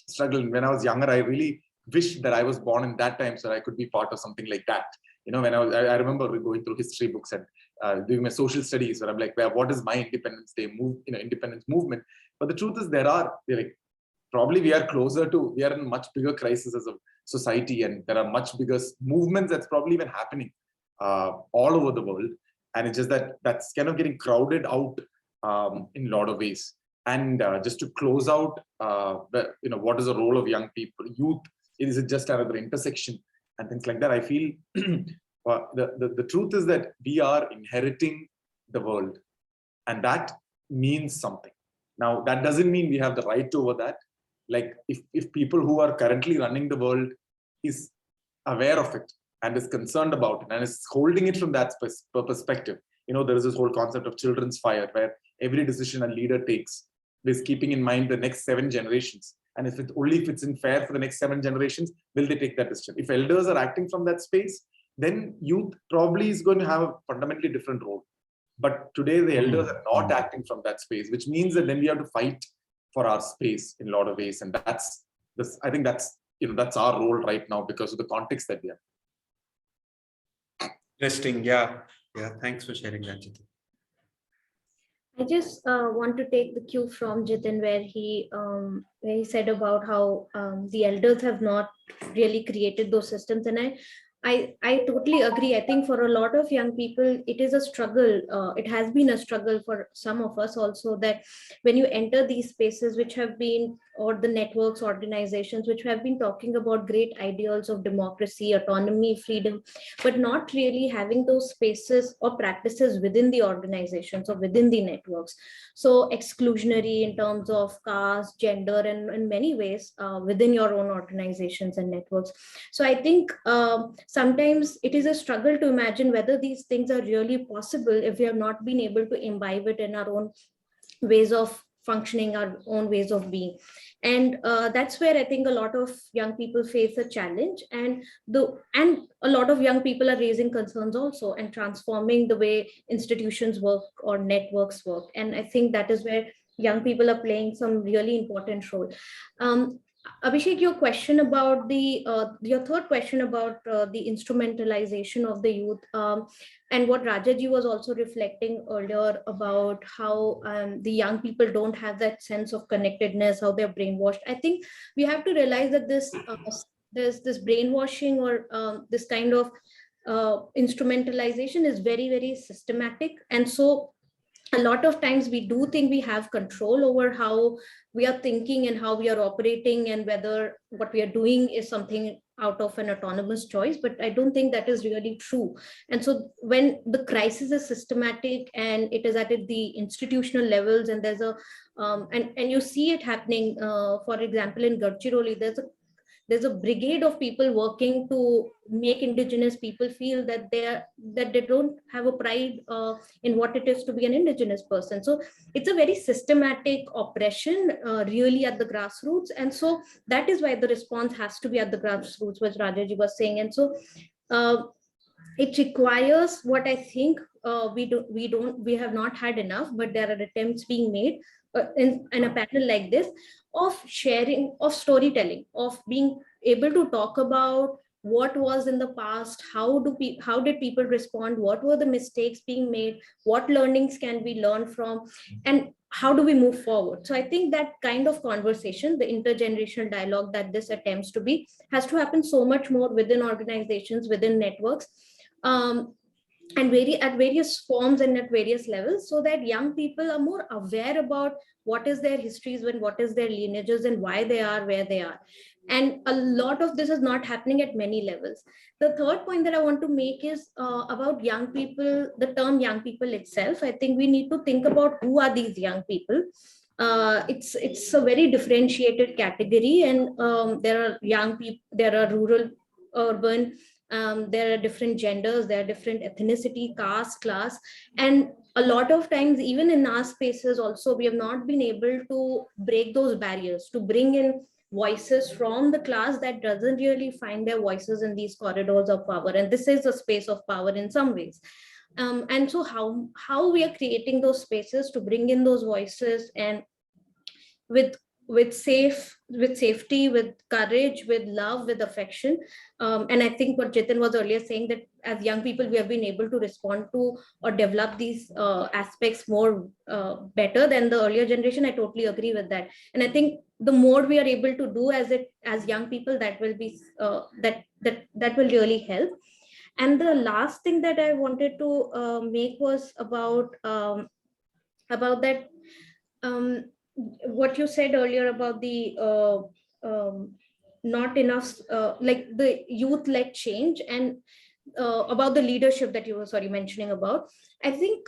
struggle. And when I was younger, I really wished that I was born in that time so that I could be part of something like that. When I remember going through history books and doing my social studies, where I'm like, well, what is my Independence Day independence movement? But the truth is, probably we are in a much bigger crisis as a society, and there are much bigger movements that's probably even happening all over the world. And it's just that's kind of getting crowded out in a lot of ways. And just to close out, what is the role of young people, youth? Is it just another intersection and things like that? I feel the truth is that we are inheriting the world, and that means something. Now, that doesn't mean we have the right over that. Like if people who are currently running the world is aware of it and is concerned about it and is holding it from that perspective, there is this whole concept of children's fire, where every decision a leader takes is keeping in mind the next 7 generations. And if it's in fair for the next 7 generations, will they take that decision? If elders are acting from that space, then youth probably is going to have a fundamentally different role. But today the elders are not acting from that space, which means that then we have to fight for our space in a lot of ways. And I think that's our role right now because of the context that we are. Interesting. Yeah. Thanks for sharing that, Jithin. I just want to take the cue from Jithin, where he said about how the elders have not really created those systems, and I totally agree. I think for a lot of young people, it is a struggle. It has been a struggle for some of us also, that when you enter these spaces which have been, or the networks, organizations which have been talking about great ideals of democracy, autonomy, freedom, but not really having those spaces or practices within the organizations or within the networks. So exclusionary in terms of caste, gender, and in many ways within your own organizations and networks. So I think sometimes it is a struggle to imagine whether these things are really possible if we have not been able to imbibe it in our own ways of functioning, our own ways of being. And that's where I think a lot of young people face a challenge, and a lot of young people are raising concerns also and transforming the way institutions work or networks work. And I think that is where young people are playing some really important role. Abhishek, your question about your third question about the instrumentalization of the youth, and what Rajaji was also reflecting earlier about how the young people don't have that sense of connectedness, how they're brainwashed. I think we have to realize that there's this brainwashing or this kind of instrumentalization is very, very systematic. And so a lot of times we do think we have control over how we are thinking and how we are operating and whether what we are doing is something out of an autonomous choice, but I don't think that is really true. And so when the crisis is systematic and it is at the institutional levels, and there's a and you see it happening, for example in Gadchiroli, there's a brigade of people working to make indigenous people feel that they don't have a pride in what it is to be an indigenous person. So it's a very systematic oppression, really at the grassroots. And so that is why the response has to be at the grassroots, which Rajaji was saying. And so uh, it requires what I think we have not had enough, but there are attempts being made in a panel like this, of sharing, of storytelling, of being able to talk about what was in the past, how did people respond, what were the mistakes being made, what learnings can we learn from, and how do we move forward. So I think that kind of conversation, the intergenerational dialogue that this attempts to be, has to happen so much more within organizations, within networks, and at various forms and at various levels, so that young people are more aware about what is their histories and what is their lineages and why they are where they are. And a lot of this is not happening at many levels. The third point that I want to make is about young people, the term young people itself. I think we need to think about who are these young people. It's a very differentiated category, and there are young people, there are rural, urban, there are different genders, there are different ethnicity, caste, class, and a lot of times, even in our spaces also, we have not been able to break those barriers, to bring in voices from the class that doesn't really find their voices in these corridors of power. And this is a space of power in some ways. And so how we are creating those spaces to bring in those voices, and with safety, with courage, with love, with affection. And I think what Jithin was earlier saying, that as young people we have been able to respond to or develop these aspects more better than the earlier generation. I totally agree with that. And I think the more we are able to do as young people, that will be that will really help. And the last thing that I wanted to make was about that what you said earlier about the not enough, like the youth-led change, and about the leadership that you were mentioning about. I think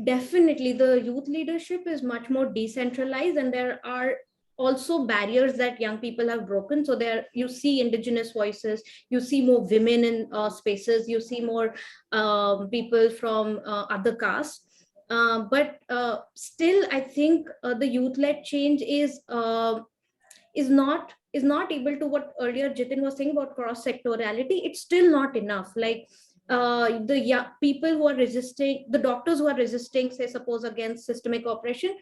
definitely the youth leadership is much more decentralized, and there are also barriers that young people have broken. So there you see indigenous voices, you see more women in spaces, you see more people from other castes. But still, I think the youth-led change is not able to, what earlier Jithin was saying about cross-sectoriality. It's still not enough. Like the young people who are resisting, the doctors who are resisting, say suppose against systemic oppression,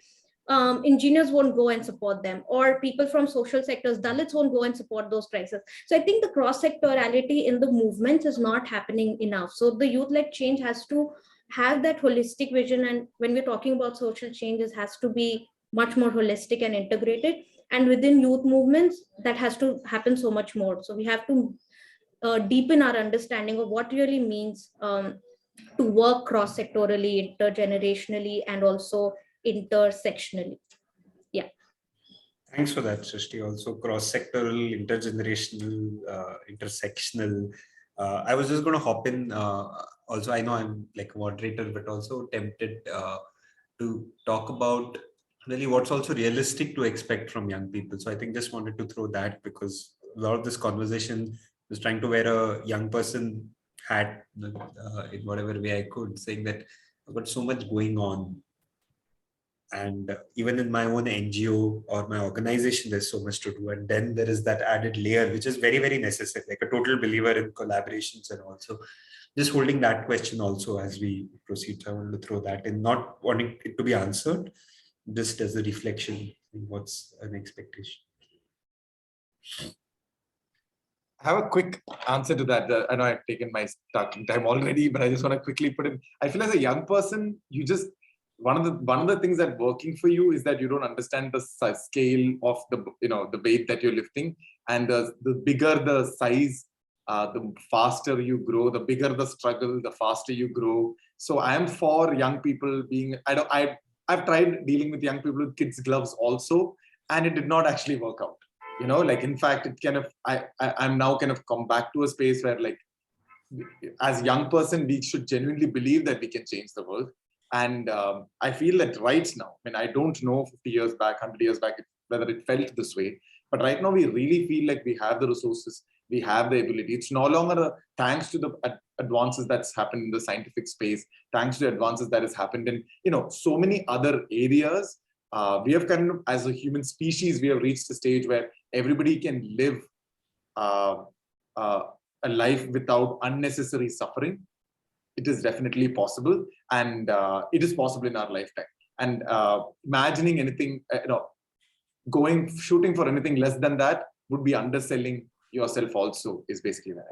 engineers won't go and support them, or people from social sectors, Dalits won't go and support those crises. So I think the cross-sectoriality in the movements is not happening enough. So the youth-led change has to have that holistic vision, and when we're talking about social changes, has to be much more holistic and integrated. And within youth movements, that has to happen so much more. So we have to deepen our understanding of what really means to work cross-sectorally, intergenerationally, and also intersectionally. Yeah. Thanks for that, Shrishtee. Also cross-sectoral, intergenerational, intersectional. I was just going to hop in. Also, I know I'm like a moderator, but also tempted to talk about really what's also realistic to expect from young people. So I think just wanted to throw that, because a lot of this conversation was trying to wear a young person hat in whatever way I could, saying that I've got so much going on. And even in my own NGO or my organization, there's so much to do. And then there is that added layer, which is very, very necessary, like a total believer in collaborations, and also just holding that question also as we proceed. So I wanted to throw that in, not wanting it to be answered, just as a reflection in what's an expectation. I have a quick answer to that. I know I've taken my talking time already, but I just want to quickly put in. I feel as a young person, you just one of the things that working for you is that you don't understand the scale of the the weight that you're lifting, and the bigger the size, the faster you grow. The bigger the struggle, the faster you grow. So I am for young people being. I've tried dealing with young people with kids' gloves also, and it did not actually work out. Like in fact, it kind of I'm now kind of come back to a space where, like, as young person, we should genuinely believe that we can change the world. And I feel that right now, I mean, I don't know 50 years back, 100 years back, whether it felt this way, but right now we really feel like we have the resources, we have the ability. It's no longer thanks to the advances that's happened in the scientific space, thanks to advances that has happened in so many other areas. We have kind of, as a human species, we have reached a stage where everybody can live a life without unnecessary suffering. It is definitely possible, and it is possible in our lifetime. And imagining anything, shooting for anything less than that would be underselling yourself also, is basically that.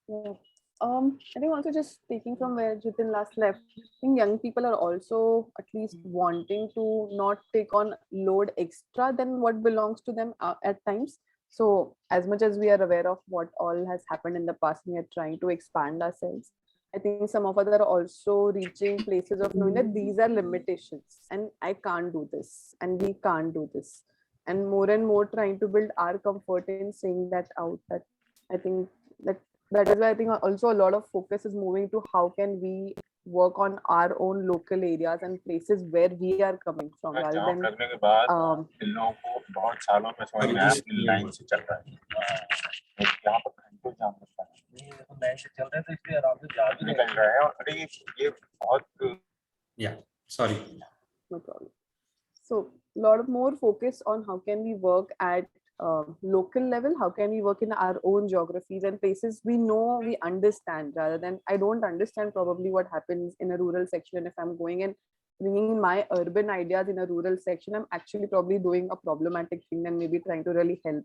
Yeah. I think also, just speaking from where Jithin last left, I think young people are also at least wanting to not take on load extra than what belongs to them at times. So as much as we are aware of what all has happened in the past, we are trying to expand ourselves. I think some of us are also reaching places of knowing that these are limitations and I can't do this and we can't do this. And more trying to build our comfort in saying that out. That I think that is why I think also a lot of focus is moving to how can we work on our own local areas and places where we are coming from, rather than Yeah, sorry. no problem. So a lot of more focus on how can we work at local level, how can we work in our own geographies and places we know, we understand, rather than I don't understand probably what happens in a rural section. And if I'm going and bringing my urban ideas in a rural section, I'm actually probably doing a problematic thing and maybe trying to really help.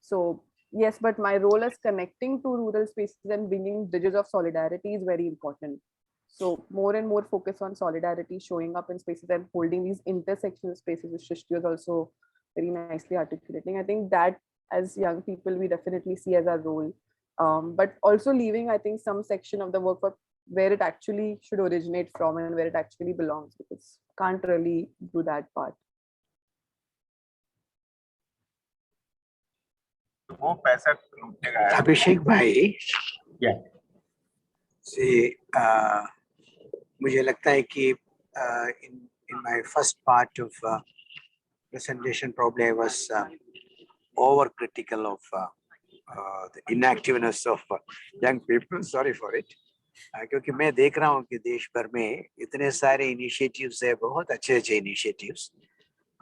So yes, but my role as connecting to rural spaces and bringing bridges of solidarity is very important. So more and more focus on solidarity, showing up in spaces and holding these intersectional spaces, which Shrishtee was also very nicely articulating. I think that as young people, we definitely see as our role, but also leaving, I think, some section of the work for where it actually should originate from and where it actually belongs, because can't really do that part. Abhishek bhai, Yeah. See, मुझे लगता है कि in my first part of presentation, probably I was overcritical of the inactiveness of young people. Sorry for it. क्योंकि मैं देख रहा हूँ कि देश भर में इतने सारे इनिशिएटिव्स है, बहुत अच्छे इनिशिएटिव्स,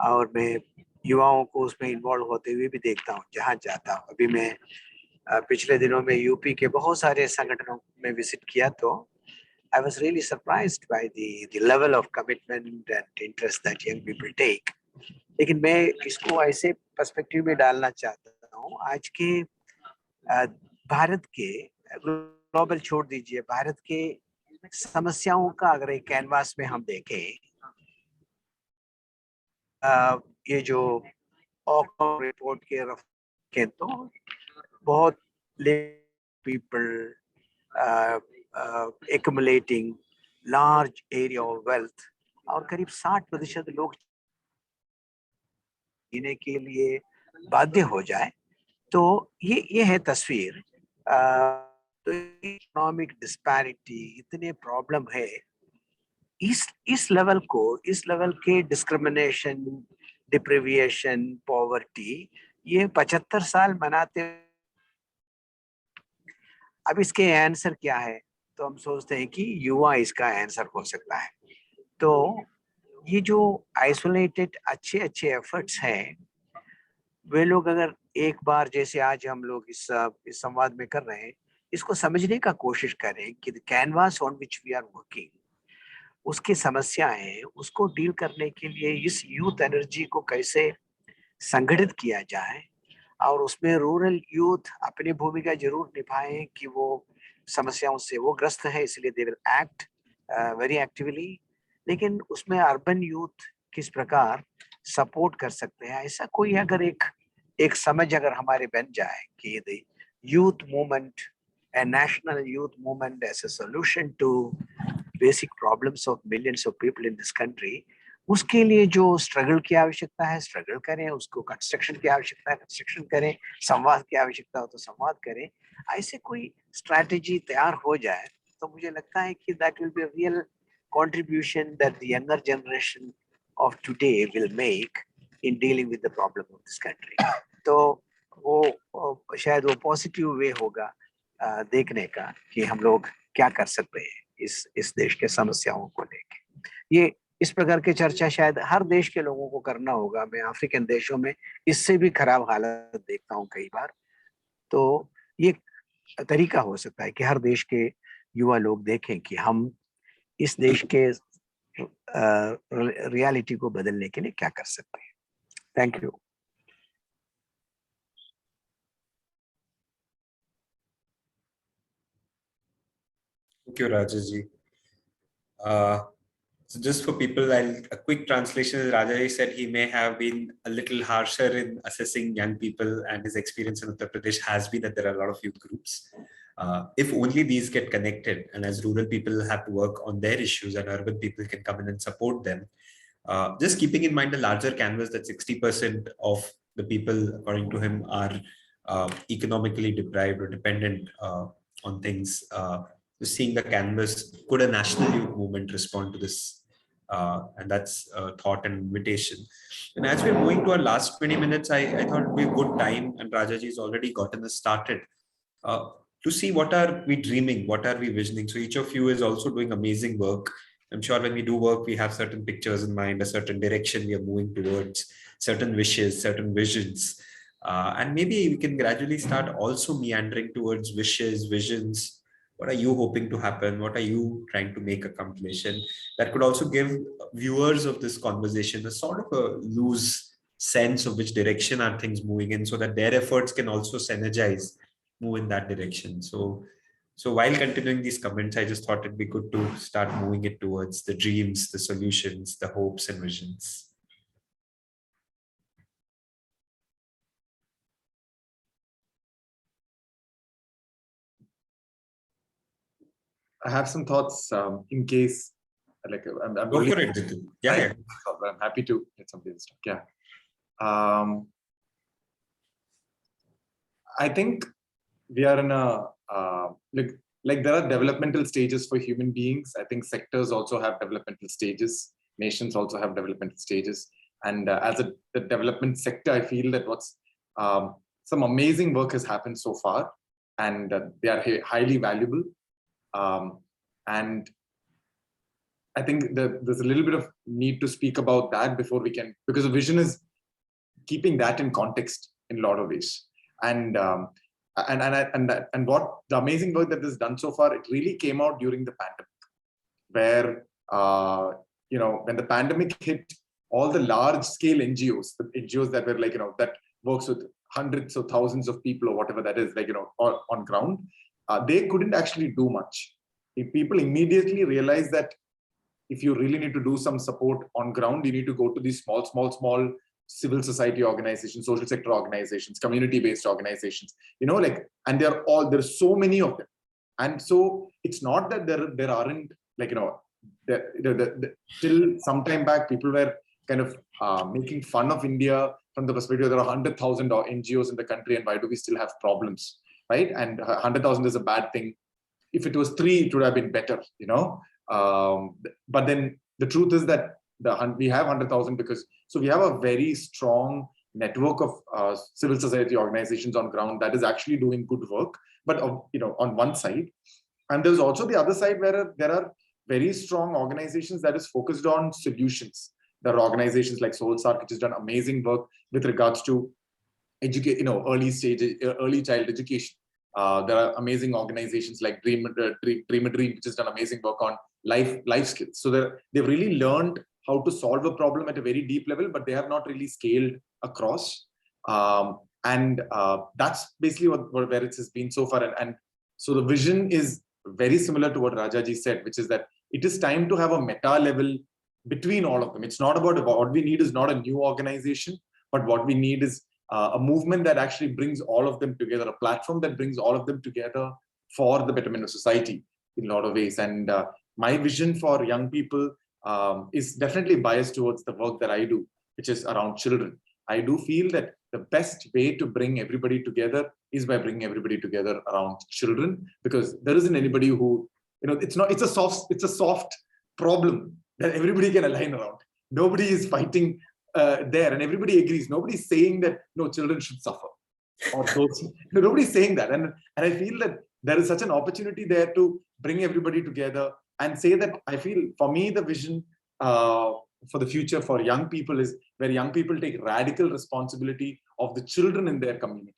और मैं युवाओं को उसमें इन्वॉल्व होते हुए भी देखता हूँ जहाँ जाता हूँ. अभी मैं पिछले दिनों में यूपी के बहुत सारे संगठनों में विजिट किया, तो I was really surprised by the level of commitment and interest that young people take. लेकिन मैं इसको ऐसे पर्सपेक्टिव में डालना चाहता हूँ. आज के भारत के, ग्लोबल छोड़ दीजिए, भारत के समस्याओं का अगर एक कैनवास में हम देखें, ये जो ऑक्सफोर्ड रिपोर्ट के तो बहुत people accumulating large area of wealth, और करीब 60% लोग जीने के लिए बाध्य हो जाए, तो ये है तस्वीर. तो इकोनॉमिक डिस्पैरिटी, इतने प्रॉब्लम है, इस लेवल के डिस्क्रिमिनेशन, डिप्रिविएशन, पॉवर्टी, ये 75 साल मनाते. अब इसके आंसर क्या है? तो हम सोचते हैं कि युवा इसका आंसर हो सकता है. तो ये जो आइसोलेटेड अच्छे एफर्ट्स हैं, वे लोग अगर एक बार, जैसे आज हम लोग इस संवाद में कर रहे हैं, इसको समझने का कोशिश करें कि the canvas on which we are working, उसकी समस्याएं हैं, उसको डील करने के लिए इस यूथ एनर्जी को कैसे संगठित किया जाए, और उसमें रूरल यूथ अपनी भूमिका जरूर निभाएं कि वो समस्याओं से वो ग्रस्त है, इसलिए they will act very actively, लेकिन उसमें अर्बन यूथ किस प्रकार सपोर्ट कर सकते हैं, ऐसा कोई अगर एक समझ अगर हमारे बन जाए कि the youth movement, a national youth movement as a solution to basic problems of millions of people in this country, उसके लिए जो स्ट्रगल की आवश्यकता है स्ट्रगल करें, उसको कंस्ट्रक्शन की आवश्यकता है कंस्ट्रक्शन करें, संवाद की आवश्यकता हो तो संवाद करें, ऐसे कोई स्ट्रैटेजी तैयार हो जाए तो मुझे लगता है कि that will be a real contribution that the younger generation of today will make in dealing with the problem of this country. तो वो शायद वो पॉजिटिव वे होगा देखने का कि हम लोग क्या कर सकते हैं इस देश के समस्याओं को लेके। ये इस प्रकार की चर्चा शायद हर देश के लोगों को करना होगा। मैं अफ्रीकन देशों में इससे भी खराब हालत देखता हूँ कई बार। तो ये तरीका हो सकता है कि हर देश के युवा लोग देखें कि हम इस देश के रियलिटी को बदलने के लिए क्या कर सकते हैं। Thank you. Thank you, Rajaji. So just for people, a quick translation. Rajaji said he may have been a little harsher in assessing young people, and his experience in Uttar Pradesh has been that there are a lot of youth groups. If only these get connected, and as rural people have to work on their issues and urban people can come in and support them, just keeping in mind the larger canvas that 60% of the people, according to him, are economically deprived or dependent on things. Just seeing the canvas, could a national youth movement respond to this? And that's a thought and invitation. And as we're moving to our last 20 minutes, I thought it would be a good time, and Rajaji has already gotten us started, to see what are we dreaming, what are we visioning. So each of you is also doing amazing work. I'm sure when we do work, we have certain pictures in mind, a certain direction we are moving towards, certain wishes, certain visions. And maybe we can gradually start also meandering towards wishes, visions. What are you hoping to happen? What are you trying to make accomplish? And that could also give viewers of this conversation a sort of a loose sense of which direction are things moving in, so that their efforts can also synergize, move in that direction. So while continuing these comments, I just thought it'd be good to start moving it towards the dreams, the solutions, the hopes and visions. I have some thoughts in case, like, I'm Go really, for it, Jithin. Yeah. I'm happy to get some of this stuff. Yeah. I think we are in a, like there are developmental stages for human beings. I think sectors also have developmental stages. Nations also have developmental stages. And as the development sector, I feel that some amazing work has happened so far, and they are highly valuable. And I think that there's a little bit of need to speak about that before we can, because the vision is keeping that in context in a lot of ways. And what the amazing work that is done so far, it really came out during the pandemic, where when the pandemic hit, all the large-scale NGOs, the NGOs that were like that works with hundreds of thousands of people or whatever that is, on ground, they couldn't actually do much. People immediately realized that if you really need to do some support on ground, you need to go to these small civil society organizations, social sector organizations, community-based organizations, and there's so many of them. And so it's not that there aren't, till some time back, people were kind of making fun of India from the perspective there are 100,000 NGOs in the country, and why do we still have problems, right? And 100,000 is a bad thing. If it was 3, it would have been better, But then the truth is that we have 100,000 because we have a very strong network of civil society organizations on ground that is actually doing good work. But on one side, and there's also the other side where there are very strong organizations that is focused on solutions. There are organizations like SoulSark, which has done amazing work with regards to early child education. There are amazing organizations like Dream a Dream, which has done amazing work on life skills. So they've really learned how to solve a problem at a very deep level, but they have not really scaled across. And that's basically where it has been so far. And so the vision is very similar to what Rajaji said, which is that it is time to have a meta level between all of them. It's not about what we need is not a new organization, but what we need is a movement that actually brings all of them together, a platform that brings all of them together for the betterment of society in a lot of ways. And my vision for young people is definitely biased towards the work that I do, which is around children. I do feel that the best way to bring everybody together is by bringing everybody together around children, because there isn't anybody who, it's a soft problem that everybody can align around. Nobody is fighting there, and everybody agrees. Nobody's saying that no, children should suffer, or those. Nobody's saying that, and I feel that there is such an opportunity there to bring everybody together and say that. I feel for me the vision for the future for young people is where young people take radical responsibility of the children in their community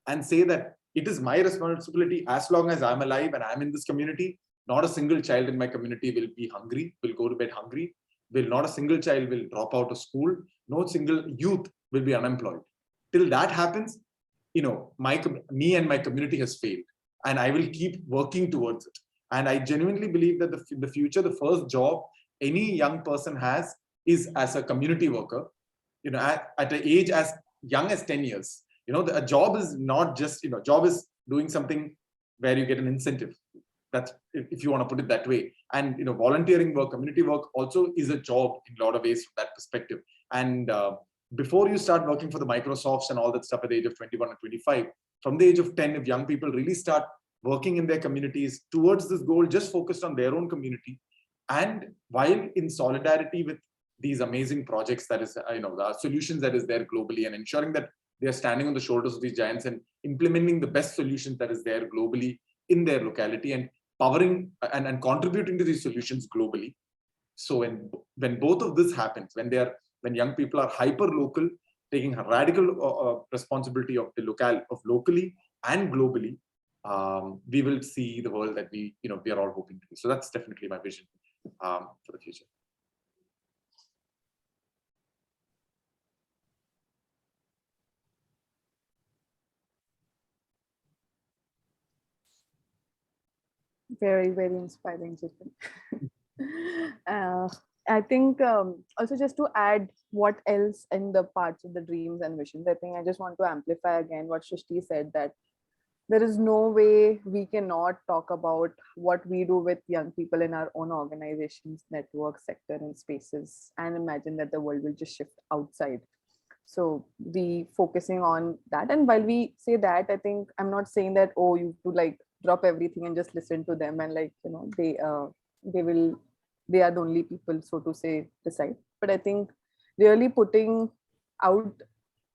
and say that it is my responsibility as long as I'm alive and I'm in this community. Not a single child in my community will be hungry, will go to bed hungry. Not a single child will drop out of school. No single youth will be unemployed. Till that happens, me and my community has failed, and I will keep working towards it. And I genuinely believe that the future, the first job any young person has is as a community worker, at an age as young as 10 years. A job is not just, job is doing something where you get an incentive. That's, if you want to put it that way. And, volunteering work, community work also is a job in a lot of ways from that perspective. And before you start working for the Microsofts and all that stuff at the age of 21 or 25, from the age of 10, if young people really start working in their communities towards this goal, just focused on their own community, and while in solidarity with these amazing projects that is, the solutions that is there globally, and ensuring that they are standing on the shoulders of these giants and implementing the best solutions that is there globally in their locality, and powering and contributing to these solutions globally. So when both of this happens, when young people are hyper local, taking a radical responsibility of locally and globally, we will see the world that we are all hoping to be. So that's definitely my vision for the future. Very, very inspiring, Jithin. I think also just to add what else in the parts of the dreams and visions, I think I just want to amplify again what Shrishtee said, that there is no way we cannot talk about what we do with young people in our own organizations, networks, sector, and spaces, and imagine that the world will just shift outside. So we focusing on that. And while we say that, I think I'm not saying that, oh, you have to drop everything and just listen to them and they are the only people, so to say, decide. But I think really putting out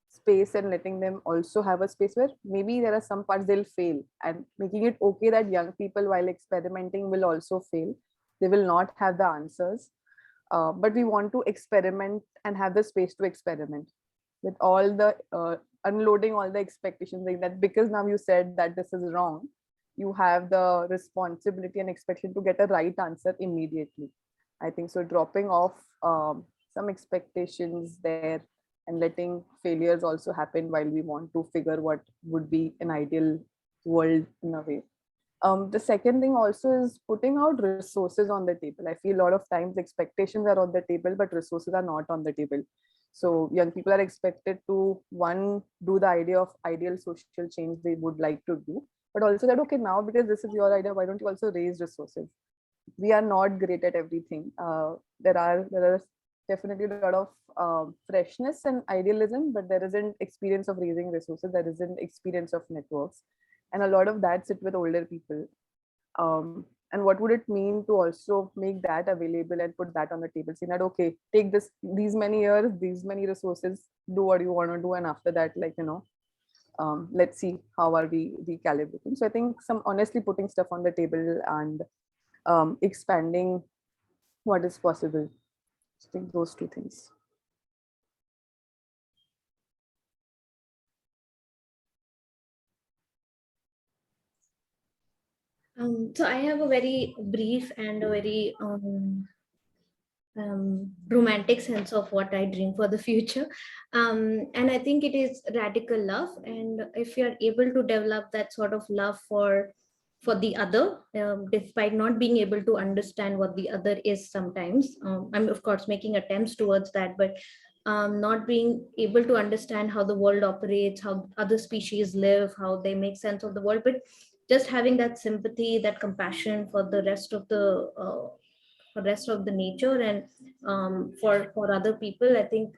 space and letting them also have a space where maybe there are some parts they'll fail, and making it okay that young people while experimenting will also fail. They will not have the answers, but we want to experiment and have the space to experiment with all the unloading all the expectations, like that because now you said that this is wrong, you have the responsibility and expectation to get a right answer immediately. I think so, dropping off some expectations there and letting failures also happen while we want to figure what would be an ideal world in a way. The second thing also is putting out resources on the table. I feel a lot of times expectations are on the table, but resources are not on the table. So young people are expected to, one, do the idea of ideal social change they would like to do, but also that, okay, now because this is your idea, why don't you also raise resources? We are not great at everything. There are definitely a lot of freshness and idealism, but there isn't experience of raising resources. There isn't experience of networks. And a lot of that sit with older people. And what would it mean to also make that available and put that on the table, saying that, okay, take these many years, these many resources, do what you want to do. And after that, let's see how are we recalibrating. So I think honestly putting stuff on the table and expanding what is possible. I think those two things. So I have a very brief and a very romantic sense of what I dream for the future. And I think it is radical love. And if you're able to develop that sort of love for the other, despite not being able to understand what the other is sometimes, I'm of course making attempts towards that, but not being able to understand how the world operates, how other species live, how they make sense of the world, but just having that sympathy, that compassion for the rest of the nature, and for other people. I think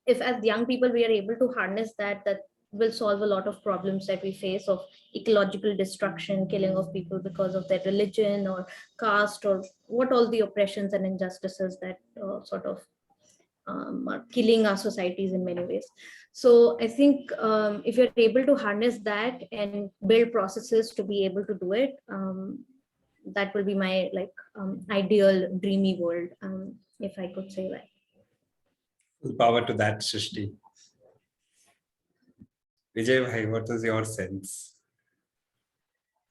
if as young people we are able to harness that, that will solve a lot of problems that we face of ecological destruction, killing of people because of their religion or caste, or what all the oppressions and injustices that sort of are killing our societies in many ways. So I think if you're able to harness that and build processes to be able to do it, that will be my ideal dreamy world, if I could say that. Full power to that, Shrishtee. Vijay, what is your sense?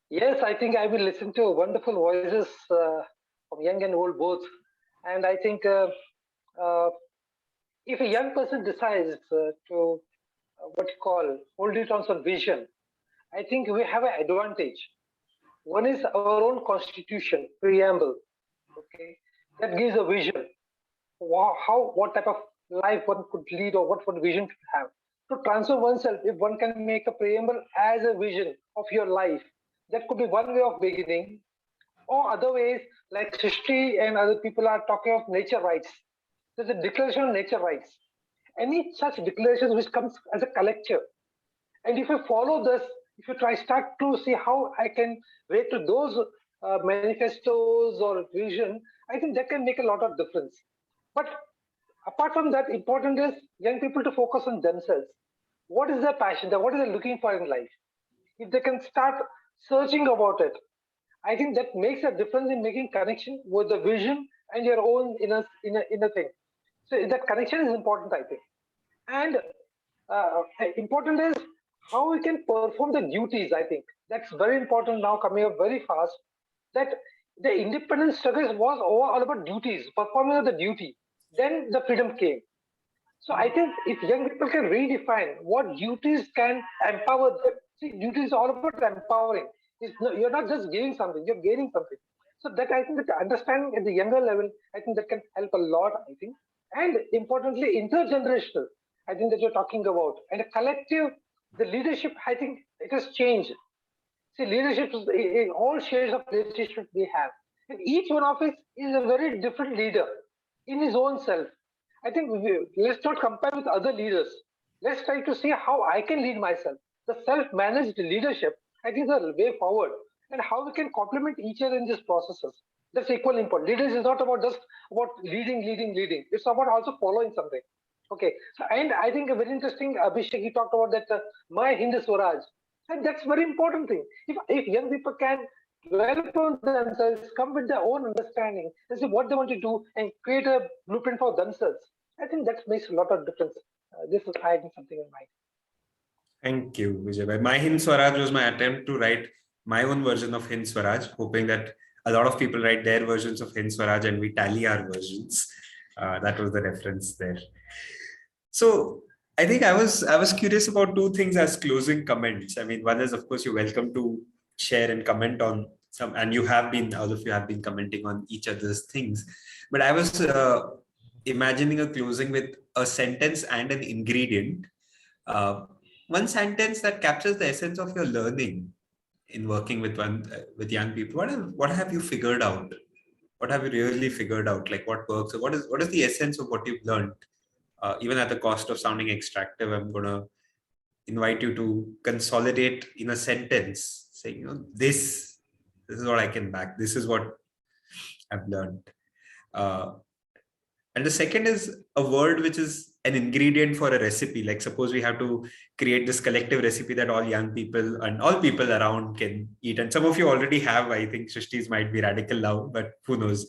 Yes, I think I will listen to wonderful voices from young and old both. And I think if a young person decides to what you call hold it on some vision, I think we have an advantage. One is our own constitution, preamble, okay, that gives a vision. What type of life one could lead or what one vision to have. To transform oneself, if one can make a preamble as a vision of your life, that could be one way of beginning. Or other ways, like Srishti and other people are talking of nature rights. There's a declaration of nature rights. Any such declarations which comes as a collective. And if you follow this, if you start to see how I can relate to those manifestos or vision, I think that can make a lot of difference. But apart from that, important is young people to focus on themselves. What is their passion? What are they looking for in life? If they can start searching about it, I think that makes a difference in making connection with the vision and your own inner thing. So that connection is important, I think. And important is how we can perform the duties. I think that's very important now, coming up very fast. That the independence struggle was all about duties, performing of the duty. Then the freedom came. So I think if young people can redefine what duties can empower them, see, duties is all about empowering. You're not just giving something, you're gaining something. So that I think that understanding at the younger level, I think that can help a lot, I think. And importantly, intergenerational, I think that you're talking about. And a collective, the leadership, I think it has changed. See, leadership is in all shades of leadership we have. And each one of us is a very different leader in his own self. I think let's not compare with other leaders. Let's try to see how I can lead myself. The self-managed leadership, I think, is the way forward, and how we can complement each other in these processes. That's equally important. Leaders is not about just about leading. It's about also following something. Okay. So, and I think a very interesting, Abhishek, he talked about that my Hindu Swaraj, and that's very important thing. If young people can develop on themselves, come with their own understanding, and see what they want to do, and create a blueprint for themselves, I think that makes a lot of difference. This is hiding something in mind. Thank you, Vijay. My Hind Swaraj was my attempt to write my own version of Hind Swaraj, hoping that a lot of people write their versions of Hind Swaraj and we tally our versions. That was the reference there. So I think I was curious about two things as closing comments. I mean, one is, of course, you're welcome to share and comment on some, and all of you have been commenting on each other's things. But I was imagining a closing with a sentence and an ingredient. One sentence that captures the essence of your learning in working with young people. What have you figured out? What have you really figured out? Like what works? What is the essence of what you've learned? Even at the cost of sounding extractive, I'm gonna invite you to consolidate in a sentence, saying, this is what I can back. This is what I've learned. And the second is a word which is an ingredient for a recipe. Like suppose we have to create this collective recipe that all young people and all people around can eat. And some of you already have. I think Shrishti's might be radical now, but who knows?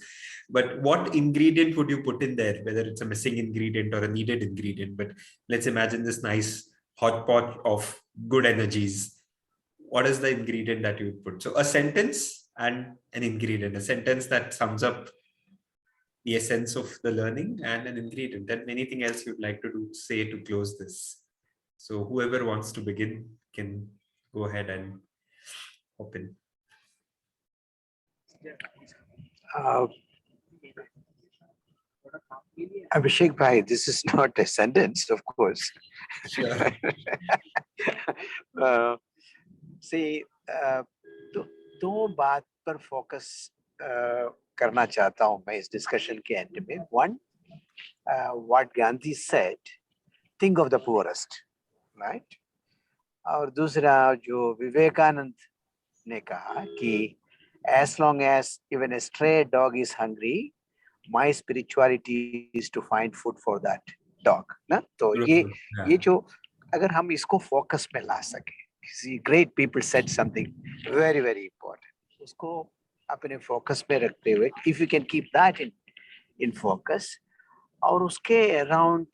But what ingredient would you put in there? Whether it's a missing ingredient or a needed ingredient. But let's imagine this nice hot pot of good energies. what is the ingredient that you would put? So a sentence and an ingredient, a sentence that sums up the essence of the learning, and an ingredient. Then anything else you'd like to say to close this? So whoever wants to begin can go ahead and open. Abhishek Bhai, this is not a sentence, of course. Sure. See, दो बात पर focus करना चाहता हूँ मैं इस discussion के and में. One, what Gandhi said, think of the poorest, right? और दूसरा जो विवेकानंद ने कहा कि as long as even a stray dog is hungry, my spirituality is to find food for that dog. ना तो ये जो अगर हम इसको फोकस में ला सके, see, great people said something very very important. उसको अपने फोकस में रखते हुए, if you can keep that in focus, और उसके अराउंड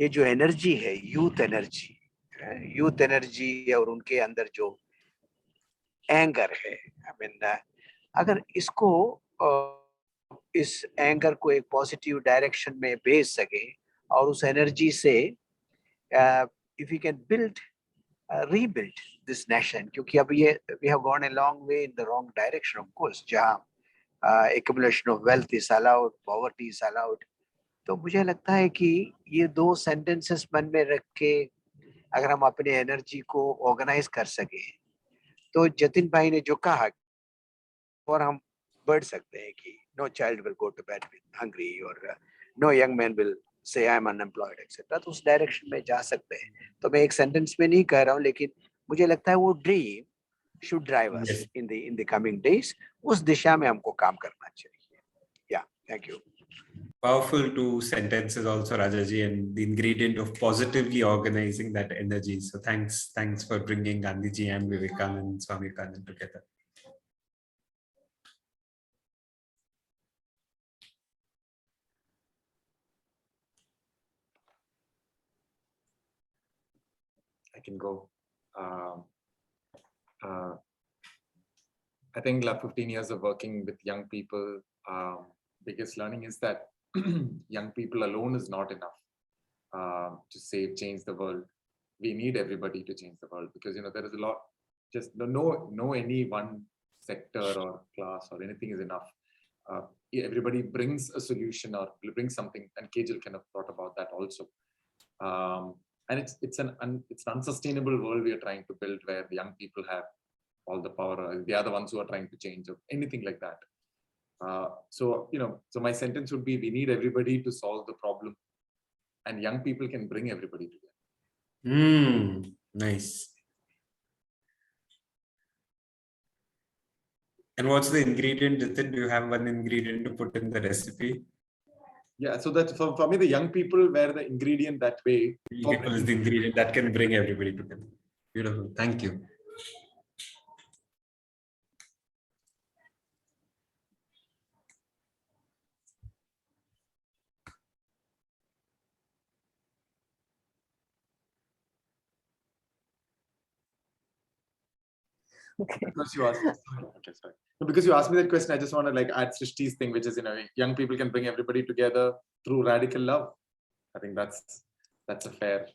ये जो एनर्जी है, यूथ एनर्जी और उनके अंदर जो एंगर है, I mean, अगर इसको इस एंगर को एक पॉजिटिव डायरेक्शन में भेज सके और उस एनर्जी से if you can rebuild this nation, क्योंकि अब ये we have gone a long way in the wrong direction, of course, जहाँ accumulation of wealth is allowed, poverty is allowed. तो मुझे लगता है कि ये दो sentences मन में रख के अगर हम अपने एनर्जी को ऑर्गेनाइज कर सके, तो जतिन भाई ने जो कहा और हम बढ़ सकते हैं कि no child will go to bed with hungry, or no young man will say I'm unemployed, etc. तो उस डायरेक्शन में जा सकते हैं. तो मैं एक सेंटेंस में नहीं कह रहा हूँ, लेकिन मुझे लगता है वो dream should drive us in the coming days. उस दिशा में हमको काम करना चाहिए. Yeah, thank you. Powerful two sentences also, Rajaji, and the ingredient of positively organizing that energy. So thanks for bringing Gandhiji and Vivekanand and Swami Vivekanand together. I can go. I think like 15 years of working with young people, biggest learning is that young people alone is not enough to change the world. We need everybody to change the world, because there is a lot. Just no any one sector or class or anything is enough. Everybody brings a solution or brings something, and Kejal kind of thought about that also. And it's an unsustainable world we are trying to build, where the young people have all the power. They are the ones who are trying to change or anything like that. So my sentence would be: we need everybody to solve the problem, and young people can bring everybody together. Nice. And what's the ingredient, Jithin? Do you have one ingredient to put in the recipe? Yeah, so that for me, the young people were the ingredient that way. People is the ingredient that can bring everybody together. Beautiful. Thank you. Okay. Because you asked, okay, sorry. No, because you asked me that question, I just want to add Srishti's thing, which is young people can bring everybody together through radical love. I think that's a fair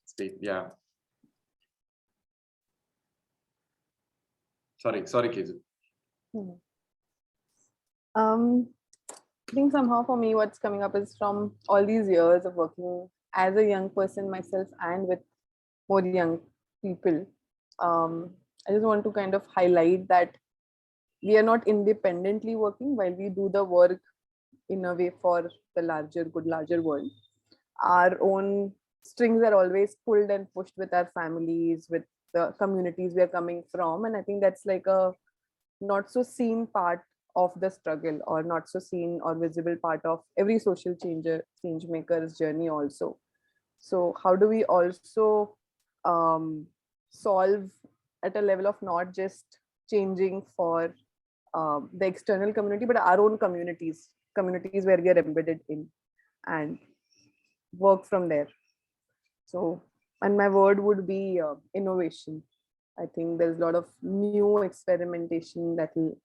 state. Yeah. Sorry, Kejal. I think somehow for me, what's coming up is from all these years of working as a young person myself and with more young people. I just want to kind of highlight that we are not independently working while we do the work in a way for the larger world. Our own strings are always pulled and pushed with our families, with the communities we are coming from. And I think that's like a not so seen part of the struggle, or not so seen or visible part of every social change maker's journey also. So how do we also solve at a level of not just changing for the external community, but our own communities where we are embedded in, and work from there. So, and my word would be innovation. I think there's a lot of new experimentation that will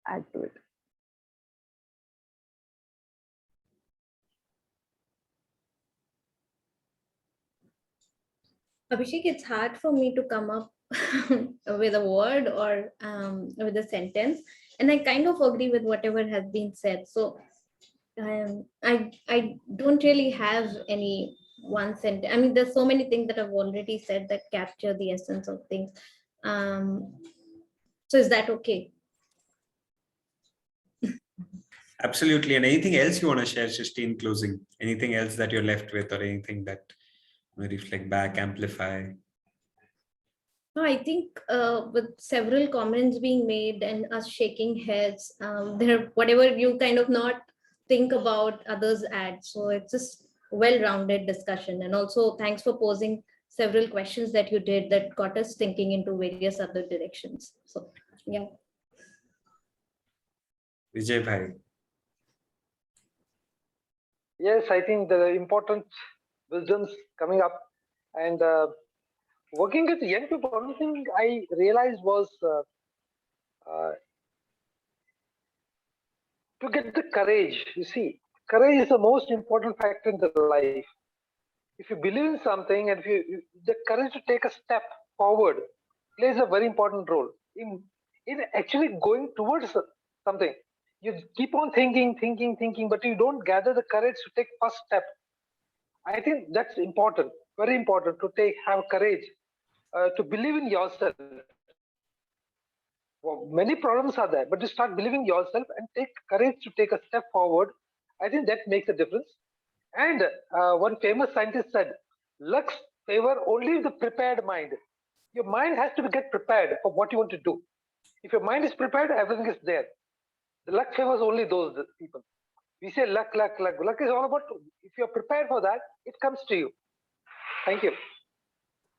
add to it. Abhishek, it's hard for me to come up with a word or with a sentence, and I kind of agree with whatever has been said. So I don't really have any one sentence. I mean, there's so many things that I've already said that capture the essence of things. So is that okay? Absolutely. And anything else you want to share, Shrishtee, in closing? Anything else that you're left with, or anything that you reflect back, amplify? No, I think with several comments being made and us shaking heads, there whatever you kind of not think about, others add. So it's just well-rounded discussion. And also thanks for posing several questions that you did that got us thinking into various other directions. So yeah. Vijay bhai. Yes, I think the important wisdoms coming up, and working with young people, one thing I realized was to get the courage. You see, courage is the most important factor in the life. If you believe in something, and if the courage to take a step forward plays a very important role in actually going towards something. You keep on thinking, but you don't gather the courage to take first step. I think that's important, very important to have courage to believe in yourself. Well, many problems are there, but you start believing yourself and take courage to take a step forward. I think that makes a difference. And one famous scientist said, "Luck's favor only the prepared mind." Your mind has to get prepared for what you want to do. If your mind is prepared, everything is there. The luck favors only those people. We say luck. Luck is all about, if you're prepared for that, it comes to you. Thank you.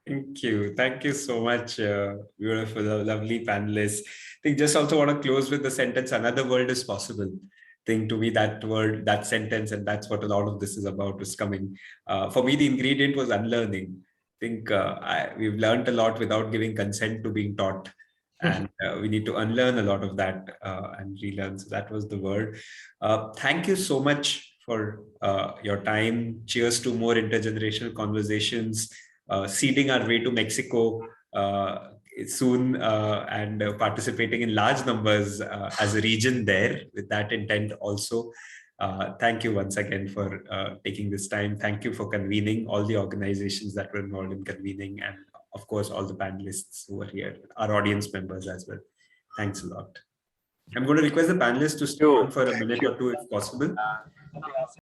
Thank you. Thank you so much, beautiful, lovely panelists. I think just also want to close with the sentence, another world is possible. I think to me that word, that sentence, and that's what a lot of this is about, was coming. For me, the ingredient was unlearning. I think we've learned a lot without giving consent to being taught. And we need to unlearn a lot of that and relearn. So that was the word. Thank you so much for your time. Cheers to more intergenerational conversations. Seeding our way to Mexico soon and participating in large numbers as a region there with that intent also. Thank you once again for taking this time. Thank you for convening all the organizations that were involved in convening, and of course, all the panelists who are here, our audience members as well. Thanks a lot. I'm going to request the panelists to stay on for a minute or two if possible.